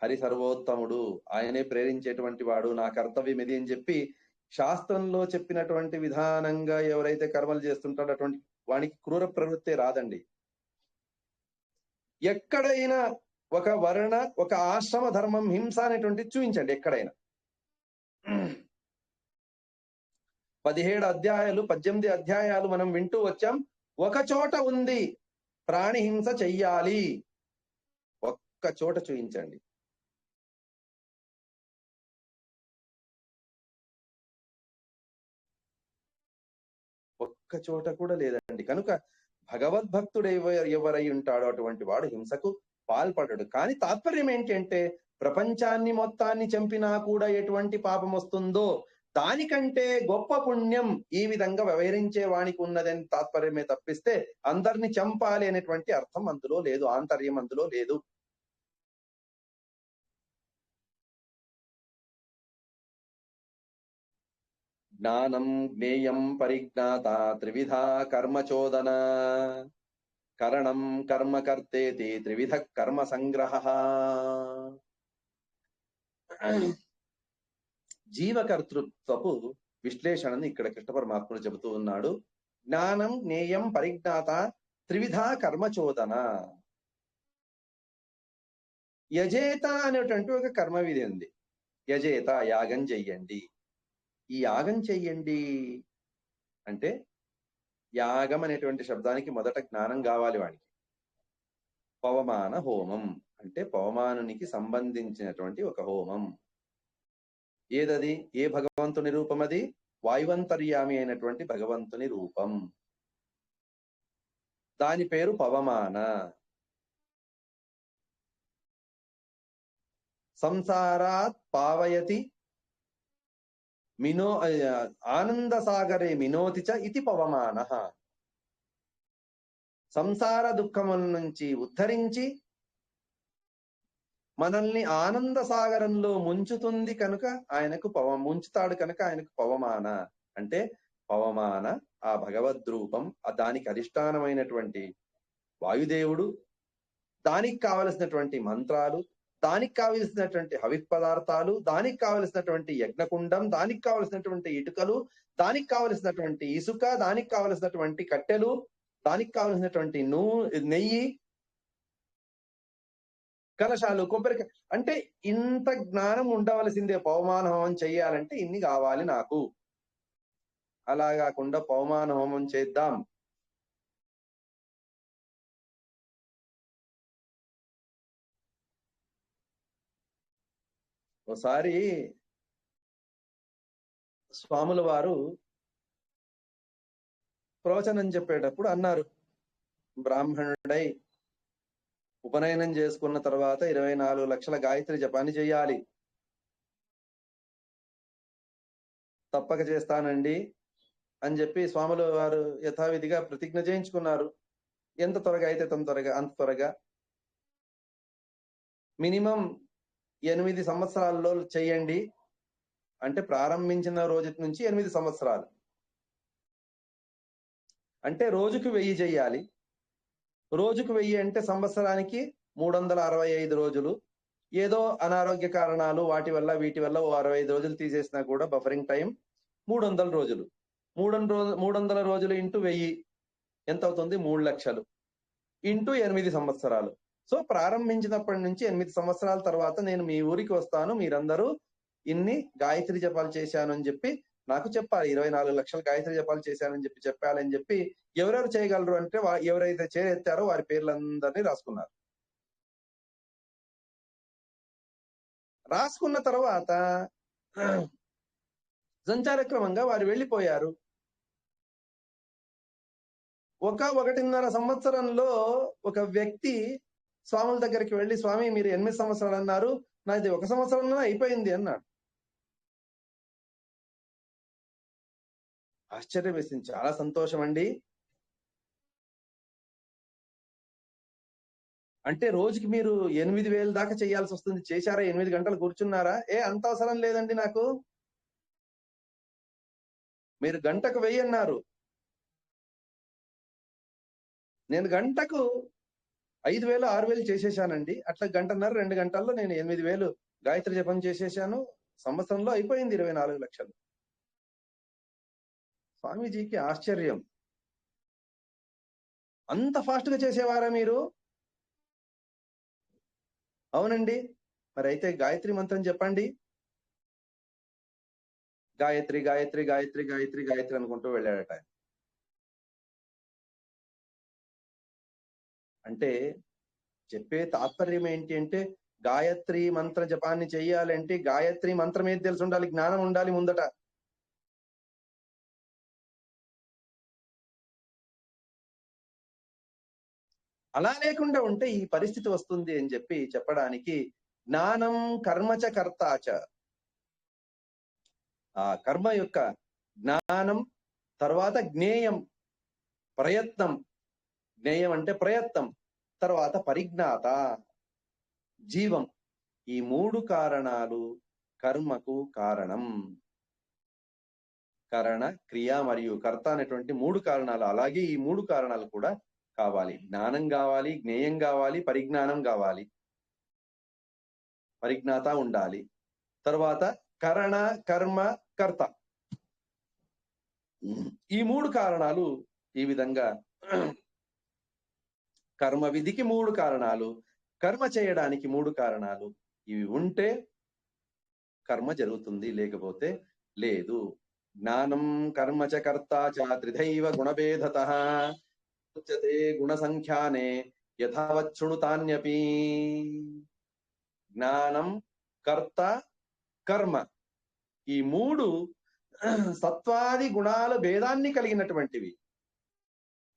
హరి సర్వోత్తముడు, ఆయనే ప్రేరించేటువంటి వాడు, నా కర్తవ్యం ఇది అని చెప్పి శాస్త్రంలో చెప్పినటువంటి విధానంగా ఎవరైతే కర్మలు చేస్తుంటాడో అటువంటి వానికి క్రూర ప్రవృత్తే రాదండి. ఎక్కడైనా ఒక వర్ణ, ఒక ఆశ్రమ ధర్మం, హింస అనేటువంటి చూపించండి ఎక్కడైనా. 17 అధ్యాయాలు 18 అధ్యాయాలు మనం వింటూ వచ్చాం. ఒక చోట ఉంది ప్రాణి హింస చెయ్యాలి, ఒక్క చోట చూపించండి. ఒక్క చోట కూడా లేదండి. కనుక భగవద్భక్తుడు ఎవరై ఉంటాడో అటువంటి వాడు హింసకు పాల్పడడు. కానీ తాత్పర్యం ఏంటంటే ప్రపంచాన్ని మొత్తాన్ని చంపినా కూడా ఎటువంటి పాపం వస్తుందో దానికంటే గొప్ప పుణ్యం ఈ విధంగా వ్యవహరించే వానికి ఉన్నదని తాత్పర్యమే తప్పిస్తే అందరిని చంపాలి అనేటువంటి అర్థం అందులో లేదు, ఆంతర్యం అందులో లేదు. జ్ఞానం జ్ఞేయం పరిజ్ఞాత త్రివిధ కర్మచోదన కరణం కర్మకర్తేతి త్రివిధ కర్మ సంగ్రహ. జీవకర్తృత్వపు విశ్లేషణని ఇక్కడ కృష్ణ పరమాత్ముడు చెబుతూ ఉన్నాడు. జ్ఞానం జ్ఞేయం పరిజ్ఞాత త్రివిధ కర్మచోదన. యజేత అనేటువంటి ఒక కర్మ విధి ఉంది. యజేత యాగం చెయ్యండి. ఈ యాగం చెయ్యండి అంటే యాగం అనేటువంటి శబ్దానికి మొదట జ్ఞానం కావాలి వాడికి. పవమాన హోమం అంటే పవమానునికి సంబంధించినటువంటి ఒక హోమం. ఏదది? ఏ భగవంతుని రూపం అది? వాయువంతర్యామి అయినటువంటి భగవంతుని రూపం. దాని పేరు పవమాన. సంసారాత్ పావయతి మినో ఆనంద సాగరే మినోతి చ ఇది పవమాన. సంసార దుఃఖముల నుంచి ఉద్ధరించి మనల్ని ఆనంద సాగరంలో ముంచుతుంది కనుక ఆయనకు ముంచుతాడు కనుక ఆయనకు పవమాన. అంటే పవమాన ఆ భగవద్రూపం, దానికి అధిష్టానమైనటువంటి వాయుదేవుడు, దానికి కావలసినటువంటి మంత్రాలు, దానికి కావలసినటువంటి హవిపదార్థాలు, దానికి కావలసినటువంటి యజ్ఞకుండం, దానికి కావలసినటువంటి ఇటుకలు, దానికి కావలసినటువంటి ఇసుక, దానికి కావలసినటువంటి కట్టెలు, దానికి కావలసినటువంటి నెయ్యి, కలశాలు, కొబ్బరికాయ. అంటే ఇంత జ్ఞానం ఉండవలసిందే. పవమాన హోమం చెయ్యాలంటే ఇన్ని కావాలి నాకు. అలా కాకుండా పవమాన హోమం చేద్దాం, ఒకసారి స్వాముల వారు ప్రవచనం చెప్పేటప్పుడు అన్నారు, బ్రాహ్మణుడై ఉపనయనం చేసుకున్న తర్వాత 24 లక్షల గాయత్రి జపాన్ని చెయ్యాలి. తప్పక చేస్తానండి అని చెప్పి స్వాముల వారు యథావిధిగా ప్రతిజ్ఞ చేయించుకున్నారు. ఎంత త్వరగా అయితే అంత త్వరగా. మినిమం 8 సంవత్సరాల్లో చెయ్యండి అంటే ప్రారంభించిన రోజు నుంచి 8 సంవత్సరాలు అంటే రోజుకు 1000 చెయ్యాలి. రోజుకు 1000 అంటే సంవత్సరానికి 365 రోజులు. ఏదో అనారోగ్య కారణాలు వాటి వల్ల వీటి వల్ల 65 రోజులు తీసేసినా కూడా బఫరింగ్ టైం 300 రోజులు. 300 రోజులు ఇంటూ 1000 ఎంత అవుతుంది? 3 లక్షలు ఇంటూ 8 సంవత్సరాలు. సో ప్రారంభించినప్పటి నుంచి 8 సంవత్సరాల తర్వాత నేను మీ ఊరికి వస్తాను, మీరందరూ ఇన్ని గాయత్రి జపాలు చేశాను అని చెప్పి నాకు చెప్పాలి. 24 లక్షల గాయత్రి జపాలు చేశానని చెప్పి చెప్పాలని చెప్పి ఎవరెవరు చేయగలరు అంటే ఎవరైతే చేరెత్తారో వారి పేర్లందరినీ రాసుకున్నారు. రాసుకున్న తర్వాత సంచారక్రమంగా వారు వెళ్ళిపోయారు. 1.5 సంవత్సరంలో ఒక వ్యక్తి స్వాముల దగ్గరికి వెళ్ళి, స్వామి మీరు 8 సంవత్సరాలు అన్నారు, నాది 1 సంవత్సరంలో అయిపోయింది అన్నాడు. ఆశ్చర్యం వేసింది. చాలా సంతోషం అండి. అంటే రోజుకి మీరు 8,000 దాకా చేయాల్సి వస్తుంది. చేశారా? 8 గంటలు కూర్చున్నారా? అంత అవసరం లేదండి నాకు. మీరు గంటకు 1000 అన్నారు. నేను గంటకు 5,000, 6,000 చేసేశానండి. అట్లా గంటన్నర 2 గంటల్లో నేను 8,000 గాయత్రి జపం చేసేశాను. సంవత్సరంలో అయిపోయింది 24 లక్షలు. స్వామీజీకి ఆశ్చర్యం. అంత ఫాస్ట్ గా చేసేవారా మీరు? అవునండి. మరి అయితే గాయత్రి మంత్రం చెప్పండి. గాయత్రి గాయత్రి గాయత్రి గాయత్రి గాయత్రి అనుకుంటూ వెళ్ళాడట. అంటే చెప్పే తాత్పర్యం ఏంటి అంటే, గాయత్రి మంత్ర జపాన్ని చెయ్యాలంటే గాయత్రి మంత్రం ఏది తెలిసి ఉండాలి, జ్ఞానం ఉండాలి ముందట. అలా లేకుండా ఉంటే ఈ పరిస్థితి వస్తుంది అని చెప్పి చెప్పడానికి, జ్ఞానం కర్మచ కర్తాచ, ఆ కర్మ యొక్క జ్ఞానం, తర్వాత జ్ఞేయం ప్రయత్నం, జ్ఞేయం అంటే ప్రయత్నం, తర్వాత పరిజ్ఞాత జీవం. ఈ 3 కారణాలు కర్మకు కారణం. కరణ, క్రియ మరియు కర్త అనేటువంటి 3 కారణాలు. అలాగే ఈ 3 కారణాలు కూడా కావాలి. జ్ఞానం కావాలి, జ్ఞేయం కావాలి, పరిజ్ఞానం కావాలి, పరిజ్ఞాత ఉండాలి. తర్వాత కరణ, కర్మ, కర్త. ఈ 3 కారణాలు ఈ విధంగా కర్మ విధికి 3 కారణాలు, కర్మ చేయడానికి 3 కారణాలు. ఇవి ఉంటే కర్మ జరుగుతుంది, లేకపోతే లేదు. జ్ఞానం కర్మ చ కర్త చ త్రిధైవ గుణభేదతః ఉచ్యతే గుణ సంఖ్యానే యథావత్ శృణుతాన్యపి. జ్ఞానం, కర్త, కర్మ, ఈ 3 సత్వాది గుణాల భేదాన్ని కలిగినటువంటివి.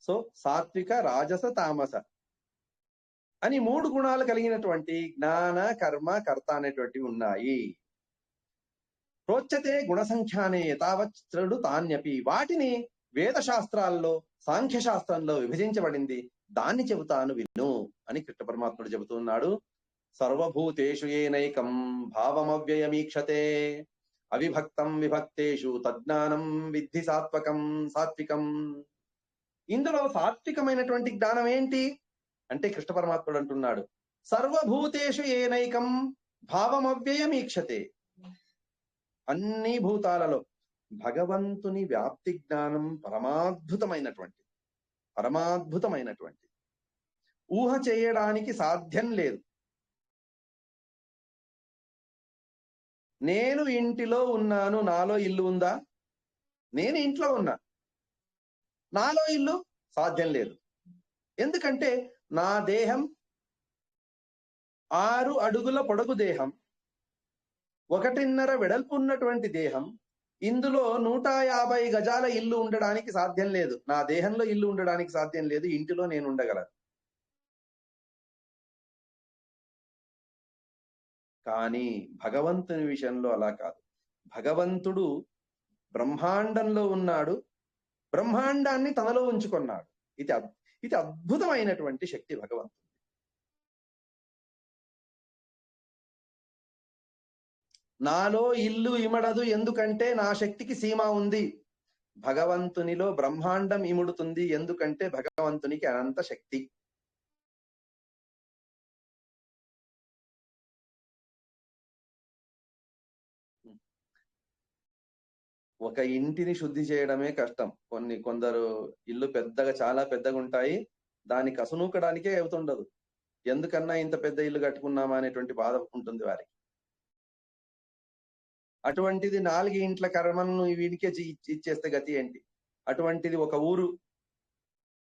సో సాత్విక, రాజస, తామస అని 3 గుణాలు కలిగినటువంటి జ్ఞాన, కర్మ, కర్త అనేటువంటివి ఉన్నాయి. ప్రోచ్యతే గుణ సంఖ్యానే యథావచ్చుడు తాన్యపి. వాటిని వేద శాస్త్రాల్లో, సాంఖ్య శాస్త్రంలో విభజించబడింది. దాన్ని చెబుతాను విను అని కృష్ణ పరమాత్ముడు చెబుతున్నాడు. సర్వభూతేషు ఏనైకం భావమవ్యయమీక్షతే అవిభక్తం విభక్తేషు తజ్ఞానం విద్ధి సాత్వికం. ఇందులో సాత్వికమైనటువంటి జ్ఞానం ఏంటి అంటే కృష్ణ పరమాత్ముడు అంటున్నాడు, సర్వభూతేషు ఏనైకం భావమవ్యయమీక్షతే. అన్ని భూతాలలో భగవంతుని వ్యాప్తి జ్ఞానం పరమాద్భుతమైనటువంటి ఊహ చేయడానికి సాధ్యం లేదు. నేను ఇంటిలో ఉన్నాను, నాలో ఇల్లు ఉందా? నేను ఇంట్లో ఉన్నా, నాలో ఇల్లు సాధ్యం లేదు. ఎందుకంటే నా దేహం 6 అడుగుల పొడగు దేహం, 1.5 వెడల్పు ఉన్నటువంటి దేహం. ఇందులో 150 గజాల ఇల్లు ఉండడానికి సాధ్యం లేదు. నా దేహంలో ఇల్లు ఉండడానికి సాధ్యం లేదు. ఇంటిలో నేను ఉండగలను. కానీ భగవంతుని విషయంలో అలా కాదు. భగవంతుడు బ్రహ్మాండంలో ఉన్నాడు, బ్రహ్మాండాన్ని తనలో ఉంచుకున్నాడు. ఇది అద్భుతమైనటువంటి శక్తి భగవంతుడు. నాలో ఇల్లు ఇమడదు, ఎందుకంటే నా శక్తికి సీమ ఉంది. భగవంతునిలో బ్రహ్మాండం ఇముడుతుంది, ఎందుకంటే భగవంతునికి అనంత శక్తి. ఒక ఇంటిని శుద్ధి చేయడమే కష్టం. కొందరు ఇల్లు చాలా పెద్దగా ఉంటాయి, దాన్ని కసునూకడానికే అవుతుండదు. ఎందుకన్నా ఇంత పెద్ద ఇల్లు కట్టుకున్నామా అనేటువంటి బాధ ఉంటుంది వారికి. అటువంటిది 4 ఇంట్ల కర్మలను వీడికే ఇచ్చేస్తే గతి ఏంటి? అటువంటిది ఒక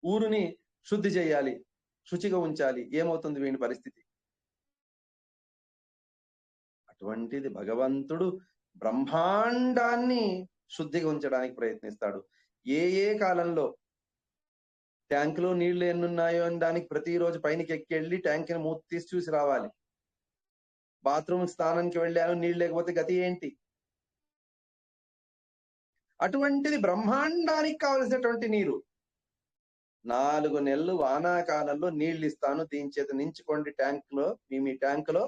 ఊరుని శుద్ధి చేయాలి, శుచిగా ఉంచాలి, ఏమవుతుంది వీడి పరిస్థితి? అటువంటిది భగవంతుడు బ్రహ్మాండాన్ని శుద్ధిగా ఉంచడానికి ప్రయత్నిస్తాడు. ఏ కాలంలో ట్యాంకులో నీళ్లు ఎన్ని ఉన్నాయో అని దానికి ప్రతిరోజు పైనకి ఎక్కి వెళ్ళి ట్యాంక్ మూత తీసి చూసి రావాలి. బాత్రూమ్ స్నానానికి వెళ్ళాను, నీళ్ళు లేకపోతే గతి ఏంటి? అటువంటిది బ్రహ్మాండానికి కావలసినటువంటి నీరు 4 నెలలు వానాకాలంలో నీళ్లు ఇస్తాను, దీని చేత నించుకోండి ట్యాంక్ లో, మీ ట్యాంక్ లో.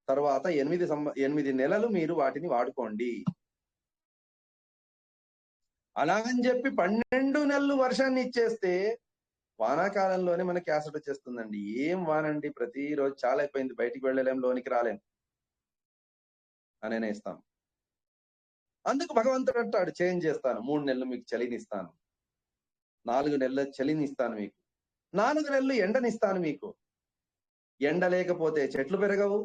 తర్వాత 8 నెలలు మీరు వాటిని వాడుకోండి. అలా అని చెప్పి 12 నెలలు వర్షాన్ని ఇచ్చేస్తే వానాకాలంలోనే మనకి యాసిడ్ వచ్చేస్తుందండి. ఏం వానండి, ప్రతిరోజు చాలా అయిపోయింది, బయటికి వెళ్ళలేం, లోనికి రాలేం అనేనే ఇస్తాం. అందుకు భగవంతుడు అంటాడు, చేంజ్ చేస్తాను, 3 నెలలు మీకు చలినిస్తాను, 4 నెలలు చలినిస్తాను మీకు, 4 నెలలు ఎండనిస్తాను మీకు. ఎండ లేకపోతే చెట్లు పెరగవు,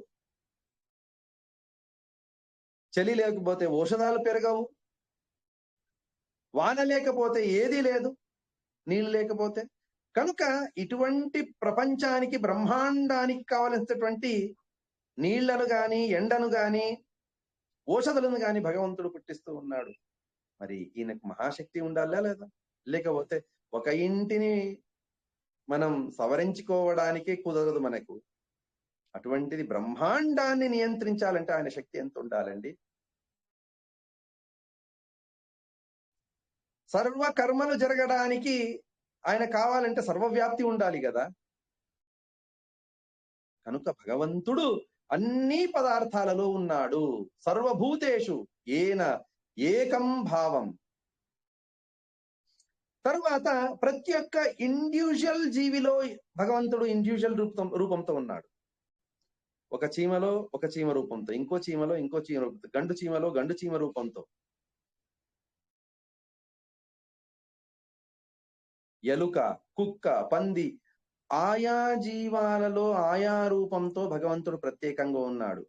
చలి లేకపోతే ఔషధాలు పెరగవు, వాన లేకపోతే ఏదీ లేదు, నీళ్ళు లేకపోతే. కనుక ఇటువంటి ప్రపంచానికి, బ్రహ్మాండానికి కావలసినటువంటి నీళ్లను గాని, ఎండను గాని, ఔషధులను గాని భగవంతుడు పుట్టిస్తూ ఉన్నాడు. మరి ఈయనకు మహాశక్తి ఉండాలా లేదా? లేకపోతే ఒక ఇంటిని మనం సవరించుకోవడానికి కుదరదు మనకు. అటువంటిది బ్రహ్మాండాన్ని నియంత్రించాలంటే ఆయన శక్తి ఎంత ఉండాలండి? సర్వ కర్మలు జరగడానికి ఆయన కావాలంటే సర్వవ్యాప్తి ఉండాలి కదా. కనుక భగవంతుడు అన్ని పదార్థాలలో ఉన్నాడు. సర్వభూతేషు ఏన ఏకం భావం. తరువాత ప్రతి ఒక్క ఇండివిజువల్ జీవిలో భగవంతుడు ఇండివిజువల్ రూపంతో ఉన్నాడు. ఒక చీమలో ఒక చీమ రూపంతో, ఇంకో చీమలో ఇంకో చీమ రూపంతో, గండు చీమలో గండు చీమ రూపంతో, ఎలుక, కుక్క, పంది, ఆయా జీవాలలో ఆయా రూపంతో భగవంతుడు ప్రత్యేకంగా ఉన్నాడు.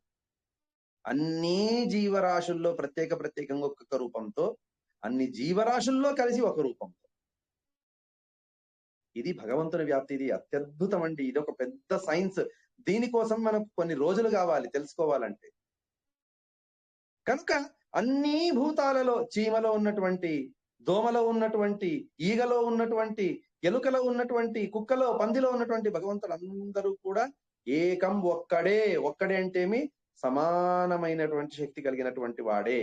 అన్ని జీవరాశుల్లో ప్రత్యేకంగా ఒక్కొక్క రూపంతో, అన్ని జీవరాశుల్లో కలిసి ఒక రూపంతో. ఇది భగవంతుని వ్యాప్తి. ఇది అత్యద్భుతం అండి. ఇది ఒక పెద్ద సైన్స్. దీనికోసం మనకు కొన్ని రోజులు కావాలి తెలుసుకోవాలంటే. కనుక అన్ని భూతాలలో, చీమలో ఉన్నటువంటి, దోమలో ఉన్నటువంటి, ఈగలో ఉన్నటువంటి, ఎలుకలో ఉన్నటువంటి, కుక్కలో, పందిలో ఉన్నటువంటి భగవంతుడు అందరూ కూడా ఏకం, ఒక్కడే. ఒక్కడే అంటే ఏమి? సమానమైనటువంటి శక్తి కలిగినటువంటి వాడే.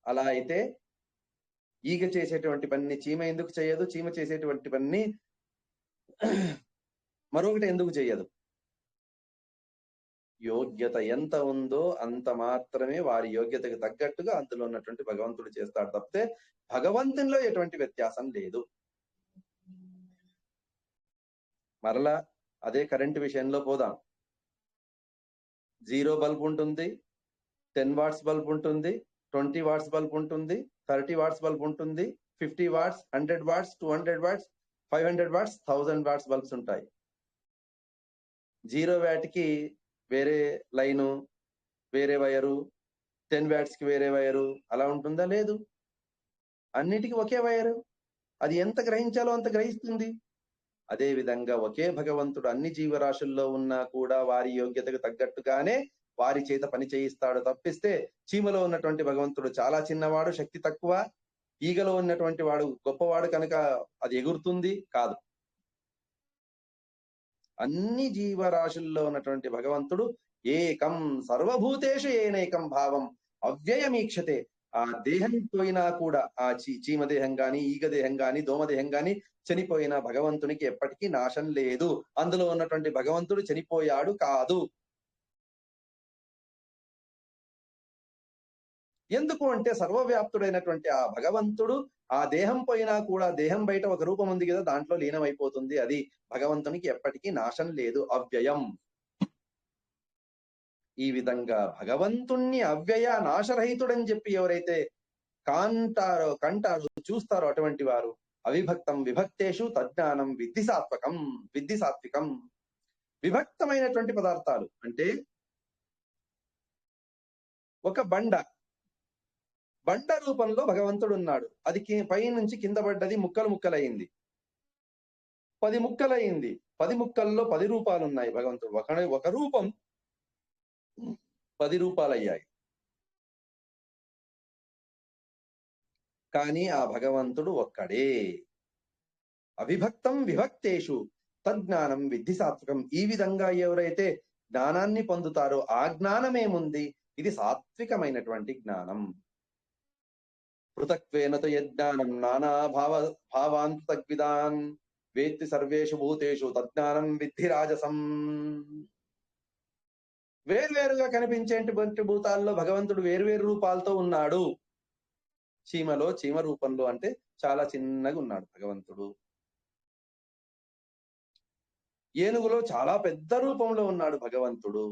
అలా అయితే ఈగ చేసేటువంటి పని చీమ ఎందుకు చేయదు? చీమ చేసేటువంటి పని మరొకటి ఎందుకు చేయదు? యోగ్యత ఎంత ఉందో అంత మాత్రమే వారి యోగ్యతకు తగ్గట్టుగా అందులో ఉన్నటువంటి భగవంతుడు చేస్తాడు తప్పితే భగవంతునిలో ఎటువంటి వ్యత్యాసం లేదు. మరలా అదే కరెంటు విషయంలో పోదాం. 0 బల్బ్ ఉంటుంది, 10 వాట్స్ బల్బ్ ఉంటుంది, 20 వాట్స్ బల్బ్ ఉంటుంది, 30 వాట్స్ బల్బ్ ఉంటుంది, 50 watts, 100 watts, 200 watts, 500 watts, 1000 watts bulbs ఉంటాయి. 0 వాట్కి వేరే లైను, వేరే వైరు, 10 వాట్స్ కి వేరే వైరు, అలా ఉంటుందా? లేదు. అన్నిటికీ ఒకే వైరు. అది ఎంత గ్రహించాలో అంత గ్రహిస్తుంది. అదే విధంగా ఒకే భగవంతుడు అన్ని జీవరాశుల్లో ఉన్నా కూడా వారి యోగ్యతకు తగ్గట్టుగానే వారి చేత పని చేయిస్తాడు తప్పిస్తే చీమలో ఉన్నటువంటి భగవంతుడు చాలా చిన్నవాడు, శక్తి తక్కువ, ఈగలో ఉన్నటువంటి వాడు గొప్పవాడు కనుక అది ఎగురుతుంది కాదు. అన్ని జీవరాశుల్లో ఉన్నటువంటి భగవంతుడు ఏకం, సర్వభూతేషు ఏనైకం భావం అవ్యయమీక్షతే. ఆ దేహం పోయినా కూడా, ఆ చీమ దేహం గాని, ఈగ దేహం గాని, దోమ దేహం గాని చనిపోయిన భగవంతునికి ఎప్పటికీ నాశం లేదు. అందులో ఉన్నటువంటి భగవంతుడు చనిపోయాడు కాదు. ఎందుకు అంటే సర్వవ్యాప్తుడైనటువంటి ఆ భగవంతుడు ఆ దేహం పోయినా కూడా, దేహం బయట ఒక రూపం ఉంది కదా, దాంట్లో లీనమైపోతుంది. అది భగవంతునికి ఎప్పటికీ నాశం లేదు, అవ్యయం. ఈ విధంగా భగవంతుణ్ణి అవ్యయ నాశరహితుడని చెప్పి ఎవరైతే కంటారో చూస్తారో అటువంటి వారు అవిభక్తం విభక్తేషు తజ్ఞానం విద్ధి సాత్వికం. విభక్తమైనటువంటి పదార్థాలు అంటే ఒక బండ రూపంలో భగవంతుడు ఉన్నాడు. అది పై నుంచి కింద పడ్డది, ముక్కలయింది, 10 ముక్కలయింది. 10 ముక్కల్లో 10 రూపాలు ఉన్నాయి భగవంతుడు. ఒక రూపం 10 రూపాలు అయ్యాయి. కానీ ఆ భగవంతుడు ఒక్కడే. అవిభక్తం విభక్తేషు తజ్ఞానం విద్ధి సాత్వికం. ఈ విధంగా ఎవరైతే జ్ఞానాన్ని పొందుతారో ఆ జ్ఞానమేముంది, ఇది సాత్వికమైనటువంటి జ్ఞానం. పృథక్వేన తు యజ్ఞానం నానా భావాంత తగ్విదాన్ వేత్తి సర్వేషు భూతేషు తజ్ఞానం విద్ధి రాజసం. వేర్వేరుగా కనిపించేటువంటి భూతాల్లో భగవంతుడు వేర్వేరు రూపాలతో ఉన్నాడు. చీమలో చీమ రూపంలో అంటే చాలా చిన్నగా ఉన్నాడు భగవంతుడు. ఏనుగులో చాలా పెద్ద రూపంలో ఉన్నాడు భగవంతుడు.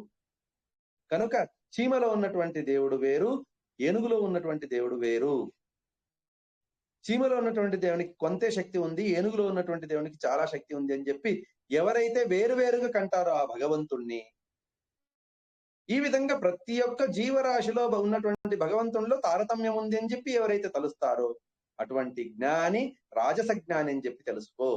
కనుక చీమలో ఉన్నటువంటి దేవుడు వేరు, ఏనుగులో ఉన్నటువంటి దేవుడు వేరు. చీమలో ఉన్నటువంటి దేవునికి కొంతే శక్తి ఉంది, ఏనుగులో ఉన్నటువంటి దేవునికి చాలా శక్తి ఉంది అని చెప్పి ఎవరైతే వేరువేరుగా కంటారో ఆ భగవంతుణ్ణి, ఈ విధంగా ప్రతి ఒక్క జీవరాశిలో ఉన్నటువంటి భగవంతునిలో తారతమ్యం ఉంది అని చెప్పి ఎవరైతే తలుస్తారో అటువంటి జ్ఞాని రాజస జ్ఞాని అని చెప్పి తెలుసుకో.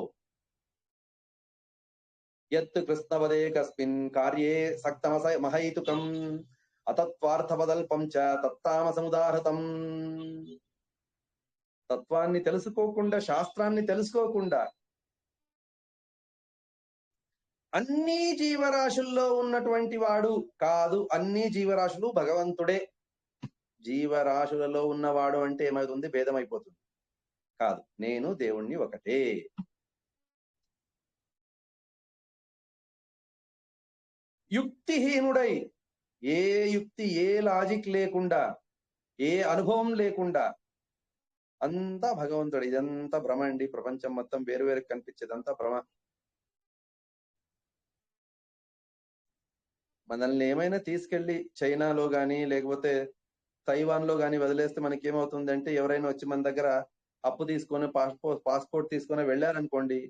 యత్ కృష్ణవదే కస్మిన్ కార్యే సక్తమస మహైతుకం అతత్వార్థవదల్పం చ తత్తామసముదాహృతం. తత్వాన్ని తెలుసుకోకుండా, శాస్త్రాన్ని తెలుసుకోకుండా అన్ని జీవరాశుల్లో ఉన్నటువంటి వాడు కాదు. అన్ని జీవరాశులు భగవంతుడే. జీవరాశులలో ఉన్నవాడు అంటే ఏమవుతుంది? భేదమైపోతుంది. కాదు, నేను దేవుణ్ణి ఒకటే. యుక్తిహీనుడై, ఏ యుక్తి, ఏ లాజిక్ లేకుండా, ఏ అనుభవం లేకుండా అంతా భగవంతుడు. ఇదంతా భ్రమ అండి. ప్రపంచం మొత్తం వేరు వేరు కనిపించేదంతా భ్రమ. మనల్ని ఏమైనా తీసుకెళ్లి చైనాలో గాని లేకపోతే తైవాన్ లో గాని వదిలేస్తే మనకి ఏమవుతుంది అంటే, ఎవరైనా వచ్చి మన దగ్గర అప్పు తీసుకొని పాస్పోర్ట్ తీసుకొని వెళ్ళారనుకోండి,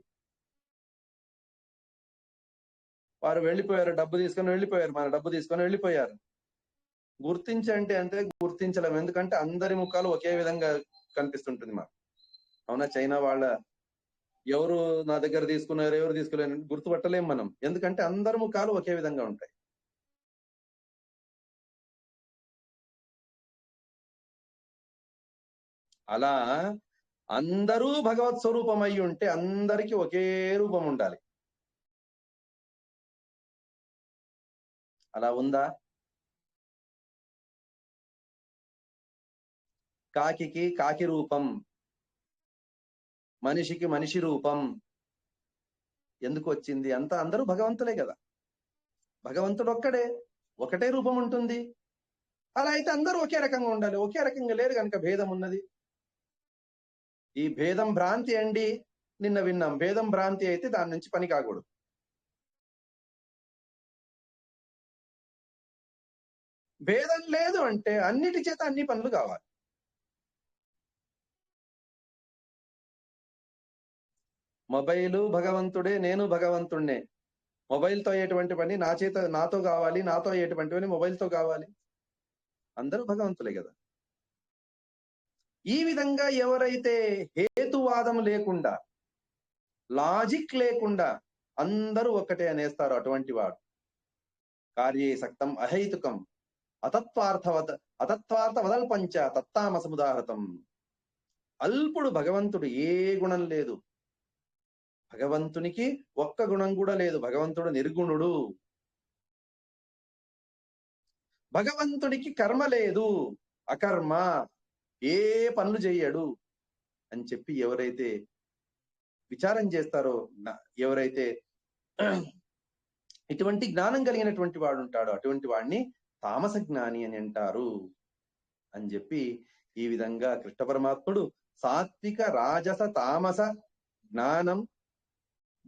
వారు వెళ్ళిపోయారు, డబ్బు తీసుకొని వెళ్ళిపోయారు, మన డబ్బు తీసుకొని వెళ్ళిపోయారు. గుర్తించండి అంటే గుర్తించలేము. ఎందుకంటే అందరి ముఖాలు ఒకే విధంగా కనిపిస్తుంటుంది మాకు. అవునా? చైనా వాళ్ళ ఎవరు నా దగ్గర తీసుకున్నారు, ఎవరు తీసుకోలేరు గుర్తుపట్టలేము మనం. ఎందుకంటే అందరి ముఖాలు ఒకే విధంగా ఉంటాయి. అలా అందరూ భగవత్ స్వరూపం అయి ఉంటే అందరికీ ఒకే రూపం ఉండాలి. అలా ఉందా? కాకికి కాకి రూపం, మనిషికి మనిషి రూపం ఎందుకు వచ్చింది? అంతా అందరూ భగవంతులే కదా. భగవంతుడు ఒక్కడే, ఒకటే రూపం ఉంటుంది. అలా అయితే అందరూ ఒకే రకంగా ఉండాలి. ఒకే రకంగా లేరు కనుక భేదం ఉన్నది. ఈ భేదం భ్రాంతి అండి. నిన్న విన్నాం, భేదం భ్రాంతి అయితే దాని నుంచి పని కాకూడదు. భేదం లేదు అంటే అన్నిటి చేత అన్ని పనులు కావాలి. మొబైలు భగవంతుడే, నేను భగవంతుడినే. మొబైల్తో అయ్యేటువంటి పని నాతో కావాలి, నాతో అయ్యేటువంటి పని మొబైల్తో కావాలి. అందరూ భగవంతులే కదా. ఈ విధంగా ఎవరైతే హేతువాదం లేకుండా, లాజిక్ లేకుండా అందరూ ఒక్కటే అనేస్తారు, అటువంటి వాడు కార్యే సక్తం అహైతుకం అతత్వార్థ వదల్పంచ తత్తామసముదాహృతం. అల్పుడు భగవంతుడు, ఏ గుణం లేదు. భగవంతునికి ఒక్క గుణం కూడా లేదు. భగవంతుడు నిర్గుణుడు. భగవంతుడికి కర్మ లేదు, అకర్మ, ఏ పనులు చెయ్యడు అని చెప్పి ఎవరైతే విచారం చేస్తారో, ఎవరైతే ఇటువంటి జ్ఞానం కలిగినటువంటి వాడు ఉంటాడో అటువంటి వాడిని తామస జ్ఞాని అని అంటారు అని చెప్పి, ఈ విధంగా కృష్ణ పరమాత్ముడు సాత్విక, రాజస, తామస, జ్ఞానం,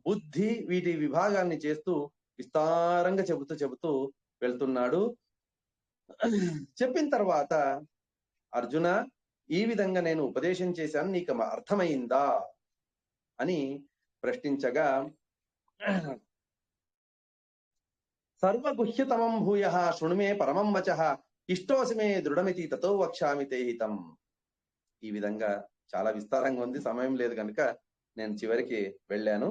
బుద్ధి, వీటి విభాగాన్ని చేస్తూ విస్తారంగా చెబుతూ వెళ్తున్నాడు. చెప్పిన తర్వాత, అర్జున, ఈ విధంగా నేను ఉపదేశం చేశాను, నీకు అర్థమైందా అని ప్రశ్నించగా, సర్వగుహ్యతమం భూయ శృణుమే పరమం వచః ఇష్టోసిమే దృఢమితి తతో వక్ష్యామి తే హితం. ఈ విధంగా చాలా విస్తారంగా ఉంది, సమయం లేదు కనుక నేను చివరికి వెళ్ళాను.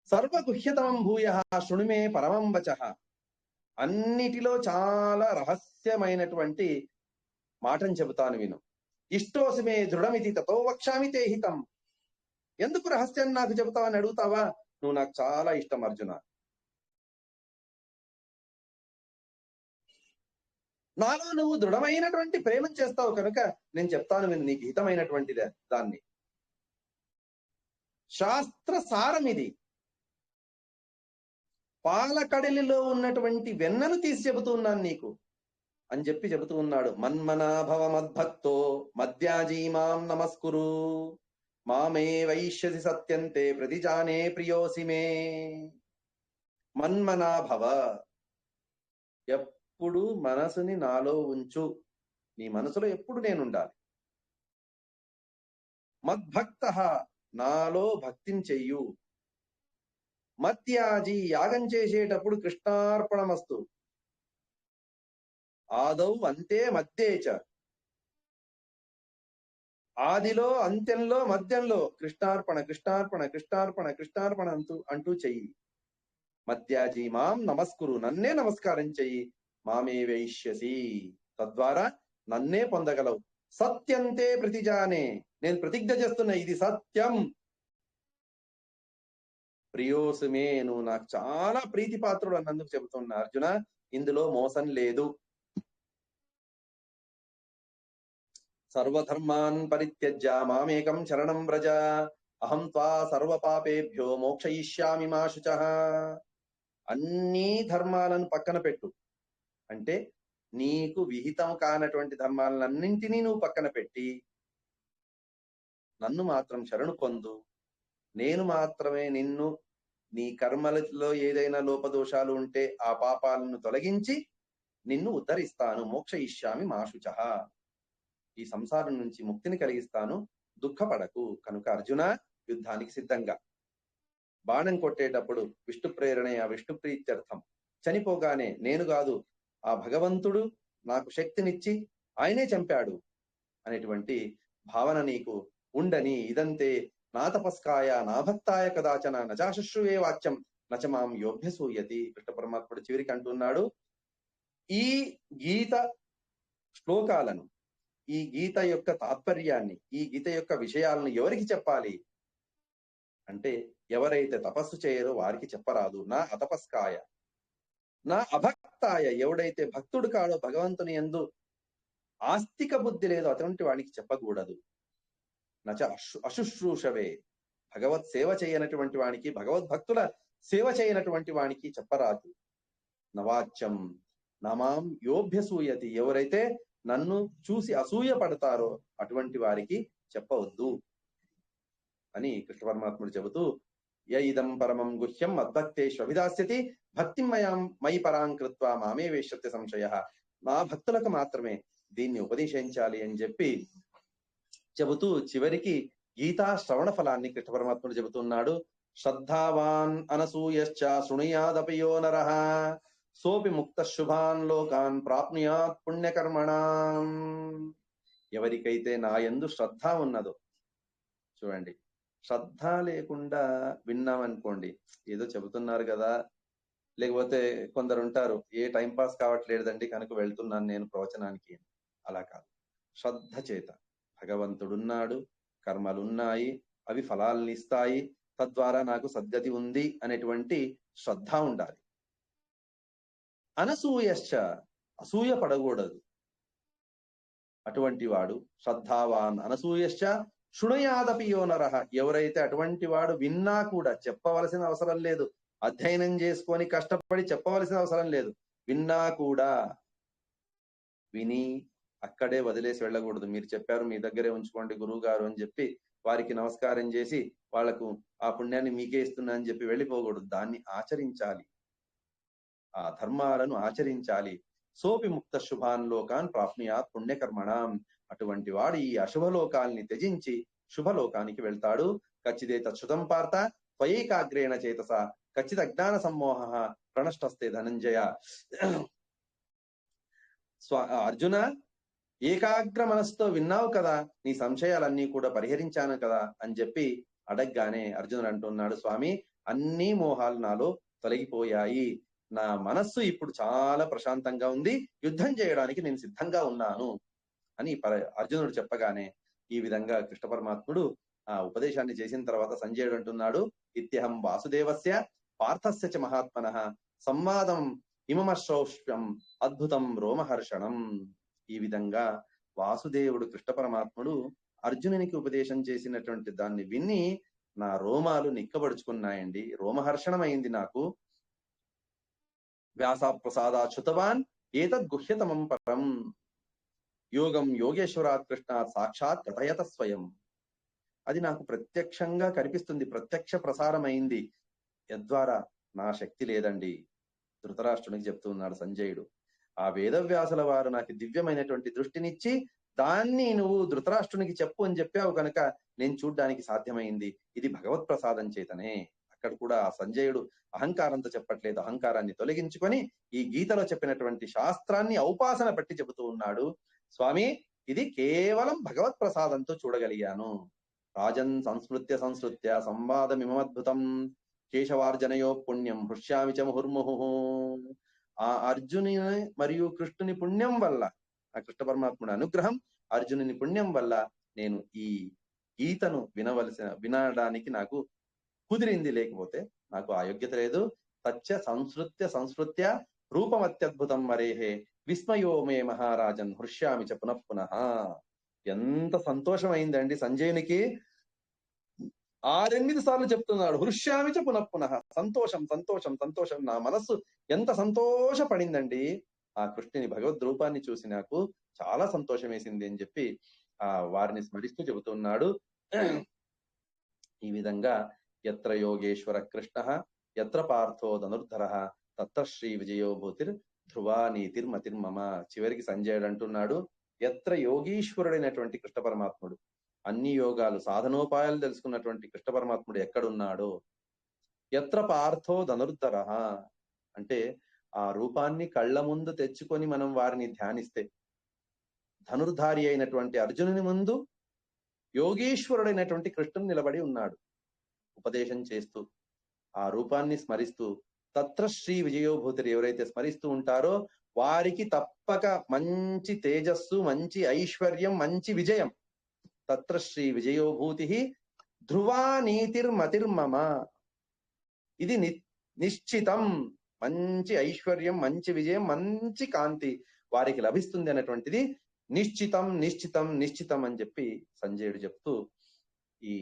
సర్వగుహ్యతమం భూయ శృణుమే పరమం వచః. అన్నిటిలో చాలా రహస్యమైనటువంటి మాటను చెబుతాను విను. ఇష్టోసిమే దృఢమితి తతో వక్ష్యామి తే హితం. ఎందుకు రహస్యాన్ని నాకు చెబుతావని అడుగుతావా? నువ్వు నాకు చాలా ఇష్టం అర్జున. నాలో నువ్వు దృఢమైనటువంటి ప్రేమను చేస్తావు కనుక నేను చెప్తాను విను, నీకు హితమైనటువంటి దాన్ని. శాస్త్ర సారం ఇది. పాలకడలిలో ఉన్నటువంటి వెన్నను తీసి చెబుతున్నాను నీకు అని చెబుతూ ఉన్నాడు. మన్మనాభవ మద్భక్తో మద్యాజీ మాం నమస్కురు మామే వైష్యసి సత్యంతే ప్రతిజానే ప్రియోసి మే. మన్మనాభవ, ఎప్పుడు మనసుని నాలో ఉంచు, నీ మనసులో ఎప్పుడు నేనుండాలి. మద్భక్త, నాలో భక్తిని చెయ్యు. మత్యాజీ, యాగం చేసేటప్పుడు కృష్ణార్పణమస్తు. ఆదౌ అంతే మధ్యేచ, ఆదిలో అంత్యంలో మధ్యంలో కృష్ణార్పణ కృష్ణార్పణ కృష్ణార్పణ కృష్ణార్పణ అంటూ చెయ్యి. మధ్యాజీ మాం నమస్కురు, నన్నే నమస్కారం చెయ్యి. మామే వైష్యసి, తద్వారా నన్నే పొందగలవు. సత్యంతే ప్రతిజానే, నేను ప్రతిజ్ఞ చేస్తున్నా ఇది సత్యం. ప్రియోసుమే, నువ్వు నాకు చాలా ప్రీతిపాత్రుడు అన్నందుకు చెబుతున్నా అర్జున, ఇందులో మోసం లేదు. సర్వధర్మాన్ పరిత్యజ్య మామేకం శరణం వ్రజ అహం త్వా సర్వ పాపేభ్యో మోక్షయిష్యామి మా శుచః. అన్ని ధర్మాలను పక్కన పెట్టు, అంటే నీకు విహితం కానటువంటి ధర్మాలన్నింటినీ నువ్వు పక్కన పెట్టి నన్ను మాత్రం శరణు పొందు. నేను మాత్రమే నిన్ను, నీ కర్మలలో ఏదైనా లోపదోషాలు ఉంటే ఆ పాపాలను తొలగించి నిన్ను ఉద్ధరిస్తాను. మోక్షయిష్యామి మా శుచః, ఈ సంసారం నుంచి ముక్తిని కలిగిస్తాను, దుఃఖపడకు. కనుక అర్జున, యుద్ధానికి సిద్ధంగా. బాణం కొట్టేటప్పుడు విష్ణు ప్రేరణే, ఆ విష్ణు ప్రీత్యర్థం. చనిపోగానే నేను కాదు, ఆ భగవంతుడు నాకు శక్తినిచ్చి ఆయనే చంపాడు అనేటువంటి భావన నీకు ఉండని. ఇదంతే నా తపస్కాయ నా భక్తాయ కదాచన నచాశుశ్రువే వాక్యం నచమాం యోభ్యసూయతి. కృష్ణ పరమాత్ముడు చివరికి అంటున్నాడు, ఈ గీత శ్లోకాలను, ఈ గీత యొక్క తాత్పర్యాన్ని, ఈ గీత యొక్క విషయాలను ఎవరికి చెప్పాలి అంటే, ఎవరైతే తపస్సు చేయరో వారికి చెప్పరాదు. నా అతపస్కాయ నా అభక్తాయ, ఎవడైతే భక్తుడు కాడో, భగవంతుని యందు ఆస్తిక బుద్ధి లేదో అటువంటి వాడికి చెప్పకూడదు. నచ అశుశ్రూషవే, భగవత్ సేవ చేయనటువంటి వానికి, భగవద్భక్తుల సేవ చేయనటువంటి వానికి చెప్పరాదు. నవాచ్యం నమాం యోభ్యసూయతి, ఎవరైతే నన్ను చూసి అసూయ పడతారో అటువంటి వారికి చెప్పవద్దు అని కృష్ణ పరమాత్ముడు చెబుతూ, యైదం పరమం గుహ్యం మద్భక్తేష్వభిదాస్యతి భక్తిం మయి పరాం కృత్వా మామే వేష్యత్య సంశయః. నా భక్తులకు మాత్రమే దీన్ని ఉపదేశించాలి అని చెబుతూ చివరికి గీతా శ్రవణ ఫలాన్ని కృష్ణ పరమాత్ముడు చెబుతున్నాడు. శ్రద్ధావాన్ అనసూయశ్చ శృణుయాదపయో నరః సోపి ముక్త శుభాన్ లోకాన్ ప్రాప్నుయాత్ పుణ్యకర్మణాం. ఎవరికైతే నా యందు శ్రద్ధ ఉన్నదో, చూడండి, శ్రద్ధ లేకుండా విన్నామనుకోండి, ఏదో చెబుతున్నారు కదా, లేకపోతే కొందరు ఉంటారు, ఏ టైం పాస్ కావట్లేదండి కనుక వెళ్తున్నాను నేను ప్రవచనానికి. అలా కాదు, శ్రద్ధ చేత భగవంతుడున్నాడు, కర్మలున్నాయి, అవి ఫలాలను ఇస్తాయి, తద్వారా నాకు సద్గతి ఉంది అనేటువంటి శ్రద్ధ ఉండాలి. అనసూయశ్చ, అసూయ పడకూడదు. అటువంటి వాడు శ్రద్ధావాన్ అనసూయశ్చ శృణుయాదపి యో నరః, ఎవరైతే అటువంటి వాడు విన్నా కూడా, చెప్పవలసిన అవసరం లేదు, అధ్యయనం చేసుకొని కష్టపడి చెప్పవలసిన అవసరం లేదు, విన్నా కూడా విని అక్కడే వదిలేసి వెళ్ళకూడదు. మీరు చెప్పారు, మీ దగ్గరే ఉంచుకోండి గురువు గారు అని చెప్పి వారికి నమస్కారం చేసి వాళ్లకు ఆ పుణ్యాన్ని మీకే ఇస్తున్నా అని చెప్పి వెళ్ళిపోకూడదు. దాన్ని ఆచరించాలి, ఆ ధర్మాలను ఆచరించాలి. సోపి ముక్త శుభాన్ లోకాన్ ప్రాప్నుయాత్ పుణ్యకర్మణాం, అటువంటి వాడు ఈ అశుభలోకాల్ని త్యజించి శుభలోకానికి వెళ్తాడు. కచ్చిదే తచ్చుతం పార్థ త్వయేకాగ్రేణ చేతస కచ్చిత్ అజ్ఞాన సమ్మోహ ప్రణష్టస్తే ధనంజయ. అర్జున, ఏకాగ్ర మనసుతో విన్నావు కదా, నీ సంశయాలన్నీ కూడా పరిహరించాను కదా అని చెప్పి అడగగానే అర్జునుడు అంటున్నాడు, స్వామి, అన్ని మోహాలు నాలో తొలగిపోయాయి, నా మనస్సు ఇప్పుడు చాలా ప్రశాంతంగా ఉంది, యుద్ధం చేయడానికి నేను సిద్ధంగా ఉన్నాను అని అర్జునుడు చెప్పగానే ఈ విధంగా కృష్ణ పరమాత్ముడు ఆ ఉపదేశాన్ని చేసిన తర్వాత సంజయుడు అంటున్నాడు, ఇత్యహం వాసుదేవస్య పార్థస్య చ మహాత్మనః సంవాదం ఇమమశ్రౌష్యం అద్భుతం రోమహర్షణం. ఈ విధంగా వాసుదేవుడు కృష్ణ పరమాత్ముడు అర్జునునికి ఉపదేశం చేసినటువంటి దాన్ని విని నా రోమాలు నిక్కబడుచుకున్నాయండి, రోమహర్షణమైంది నాకు. వ్యాసప్రసాదాచ్యుతవాన్ ఏతద్ గుహ్యతమం పరం యోగం యోగేశ్వరాత్ కృష్ణాత్ సాక్షాత్ కథయత స్వయం. అది నాకు ప్రత్యక్షంగా కనిపిస్తుంది, ప్రత్యక్ష ప్రసారమైంది. యద్వారా నా శక్తి లేదండి. ధృతరాష్ట్రునికి చెప్తూ ఉన్నాడు సంజయుడు. ఆ వేదవ్యాసుల వారు నాకు దివ్యమైనటువంటి దృష్టినిచ్చి దాన్ని నువ్వు ధృతరాష్ట్రునికి చెప్పు అని చెప్పావు కనుక నేను చూడ్డానికి సాధ్యమైంది. ఇది భగవత్ ప్రసాదం చేతనే. అక్కడ కూడా ఆ సంజయుడు అహంకారంతో చెప్పట్లేదు, అహంకారాన్ని తొలగించుకొని ఈ గీతలో చెప్పినటువంటి శాస్త్రాన్ని ఔపాసన పట్టి చెబుతూ ఉన్నాడు. స్వామి, ఇది కేవలం భగవత్ ప్రసాదంతో చూడగలిగాను. రాజన్ సంస్మృత్య సంవాదమిమద్భుతం కేశవార్జనయో పుణ్యం హృష్యామి చ ముహుర్ముహు. ఆ అర్జుని మరియు కృష్ణుని పుణ్యం వల్ల, ఆ కృష్ణ పరమాత్ముడి అనుగ్రహం, అర్జునుని పుణ్యం వల్ల నేను ఈ గీతను వినడానికి నాకు కుదిరింది. లేకపోతే నాకు ఆ యోగ్యత లేదు. తచ్చ సంస్కృత్య రూపమత్యద్భుతం మరేహే విస్మయో మే మహారాజన్ హృష్యామి చ పునః. ఎంత సంతోషం అయిందండి సంజయునికి. 6-8 సార్లు చెప్తున్నాడు హృష్యామి చ పునః. సంతోషం సంతోషం సంతోషం. నా మనస్సు ఎంత సంతోషపడిందండి ఆ కృష్ణుని భగవద్ రూపాన్ని చూసి, నాకు చాలా సంతోషం వేసింది అని చెప్పి వారిని స్మరిస్తూ చెబుతున్నాడు. ఈ విధంగా యత్ర యోగేశ్వర కృష్ణ యత్ర పార్థో ధనుర్ధర తత్ర శ్రీ విజయో భూతిర్ ధ్రువా నీతిర్మతిర్మమ. చివరికి సంజయుడు అంటున్నాడు, యత్ర యోగీశ్వరుడైనటువంటి కృష్ణ పరమాత్ముడు, అన్ని యోగాలు సాధనోపాయాలు తెలుసుకున్నటువంటి కృష్ణ పరమాత్ముడు ఎక్కడున్నాడో, యత్ర పార్థో ధనుర్ధర అంటే ఆ రూపాన్ని కళ్ళ ముందు తెచ్చుకొని మనం వారిని ధ్యానిస్తే, ధనుర్ధారి అయినటువంటి అర్జునుని ముందు యోగీశ్వరుడైనటువంటి కృష్ణుడు నిలబడి ఉన్నాడు ఉపదేశం చేస్తూ, ఆ రూపాన్ని స్మరిస్తూ. తత్ర శ్రీ విజయోభూతిని ఎవరైతే స్మరిస్తూ ఉంటారో వారికి తప్పక మంచి తేజస్సు, మంచి ఐశ్వర్యం, మంచి విజయం. తత్ర శ్రీ విజయోభూతి ధ్రువా నీతిర్మతిర్మమ. ఇది నిశ్చితం. మంచి ఐశ్వర్యం, మంచి విజయం, మంచి కాంతి వారికి లభిస్తుంది అనేటువంటిది నిశ్చితం నిశ్చితం నిశ్చితం అని చెప్పి సంజయుడు చెప్తూ ఈ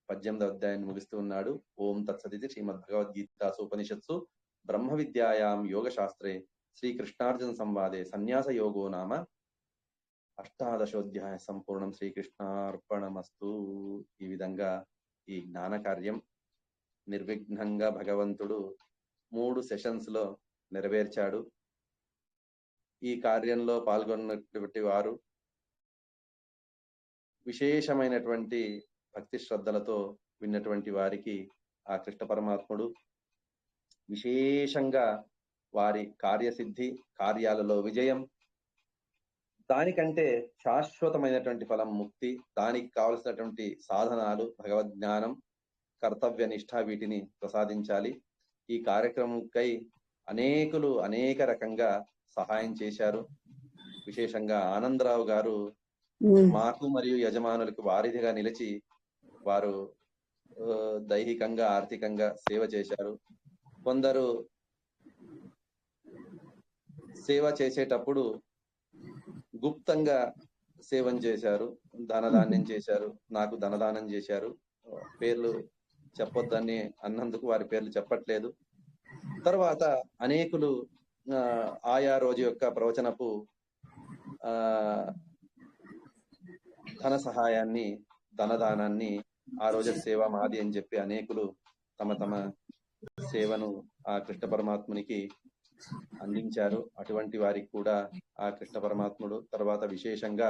18వ అధ్యాయాన్ని ముగిస్తూ ఉన్నాడు. ఓం తత్సదితి శ్రీమద్భగవద్గీతాసు ఉపనిషత్సు బ్రహ్మ విద్యాయాం యోగ శాస్త్రే శ్రీకృష్ణార్జున సంవాదే సన్యాస యోగో నామ 18వ సంపూర్ణం. శ్రీకృష్ణార్పణమస్తు. ఈ విధంగా ఈ జ్ఞాన కార్యం నిర్విఘ్నంగా భగవంతుడు 3 సెషన్స్ లో నెరవేర్చాడు. ఈ కార్యంలో పాల్గొన్నటువంటి వారు విశేషమైనటువంటి భక్తి శ్రద్ధలతో విన్నటువంటి వారికి ఆ కృష్ణ పరమాత్ముడు విశేషంగా వారి కార్యసిద్ధి, కార్యాలలో విజయం, దానికంటే శాశ్వతమైనటువంటి ఫలం ముక్తి, దానికి కావలసినటువంటి సాధనాలు భగవద్జ్ఞానం, కర్తవ్య నిష్ఠ, వీటిని ప్రసాదించాలి. ఈ కార్యక్రమంకై అనేకులు అనేక రకంగా సహాయం చేశారు. విశేషంగా ఆనందరావు గారు మాకు మరియు యజమానులకు వారిదిగా నిలిచి వారు దైహికంగా, ఆర్థికంగా సేవ చేశారు. కొందరు సేవ చేసేటప్పుడు గుప్తంగా సేవం చేశారు, ధనదానం చేశారు, నాకు ధనదానం చేశారు. పేర్లు చెప్పొద్దని అన్నందుకు వారి పేర్లు చెప్పట్లేదు. తర్వాత అనేకులు ఆయా రోజు యొక్క ప్రవచనపు ధన సహాయాన్ని, ధనదానాన్ని, ఆ రోజు సేవ మాది అని చెప్పి అనేకులు తమ తమ సేవను ఆ కృష్ణ పరమాత్మునికి అందించారు. అటువంటి వారికి కూడా ఆ కృష్ణ పరమాత్ముడు తర్వాత విశేషంగా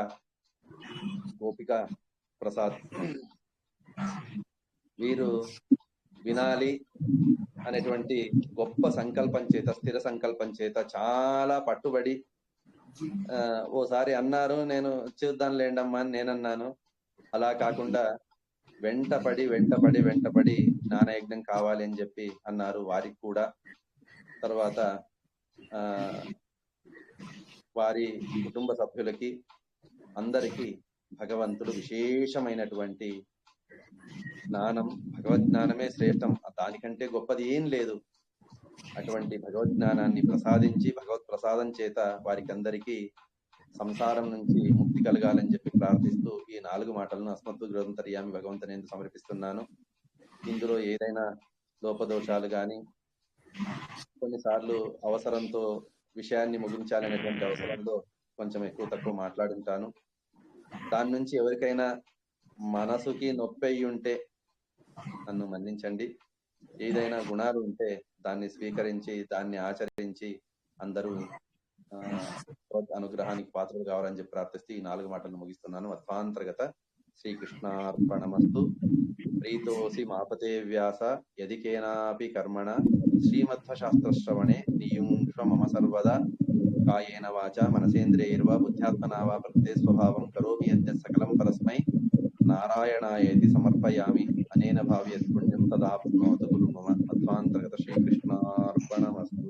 గోపిక ప్రసాద్, వీరు వినాలి అనేటువంటి గొప్ప సంకల్పం చేత, స్థిర సంకల్పం చేత చాలా పట్టుబడి ఓసారి అన్నారు, నేను చూద్దాంలేండమ్మా అని నేనన్నాను. అలా కాకుండా వెంటపడి జ్ఞానయజ్ఞం కావాలి అని చెప్పి అన్నారు. వారికి కూడా తర్వాత వారి కుటుంబ సభ్యులకి అందరికీ భగవంతుడు విశేషమైనటువంటి జ్ఞానం, భగవద్జ్ఞానమే శ్రేష్టం, దానికంటే గొప్పది ఏం లేదు. అటువంటి భగవద్జ్ఞానాన్ని ప్రసాదించి భగవత్ ప్రసాదం చేత వారికి అందరికీ సంసారం నుంచి ముక్తి కలగాలని చెప్పి ప్రార్థిస్తూ ఈ 4 మాటలను అస్మత్తు గ్రంథర్యామి భగవంతుని సమర్పిస్తున్నాను. ఇందులో ఏదైనా లోపదోషాలు కానీ, కొన్నిసార్లు అవసరంతో విషయాన్ని ముగించాలనేటువంటి అవసరంలో కొంచెం ఎక్కువ తక్కువ మాట్లాడుంటాను. దాని నుంచి ఎవరికైనా మనసుకి నొప్పి అయి ఉంటే నన్ను మన్నించండి. ఏదైనా గుణాలు ఉంటే దాన్ని స్వీకరించి దాన్ని ఆచరించి అందరూ అనుగ్రహానికి పాత్రలు కావాలని చెప్పి ప్రార్థిస్తూ ఈ 4 మాటలను ముగిస్తున్నాను. అర్థాంతర్గత శ్రీకృష్ణార్పణమస్తు. ప్రీతోసి మాపతే వ్యాస యదికేనాపి కర్మణ శ్రీమధ్వశాస్త్రశ్రవణే నియుంక్ష్వ మమ సర్వదా కాయేన వాచ మనసేంద్రియైర్వా బుద్ధ్యాత్మనా వా ప్రకృతే స్వభావం కరోమి యద్యత్ సకలం పరస్మై నారాయణాయేతి సమర్పయామి. అనేన భావ్యత్ పుణ్యం తదాప్నోతు గురు మమ. అధ్వాంతర్గత శ్రీకృష్ణార్పణమస్తు.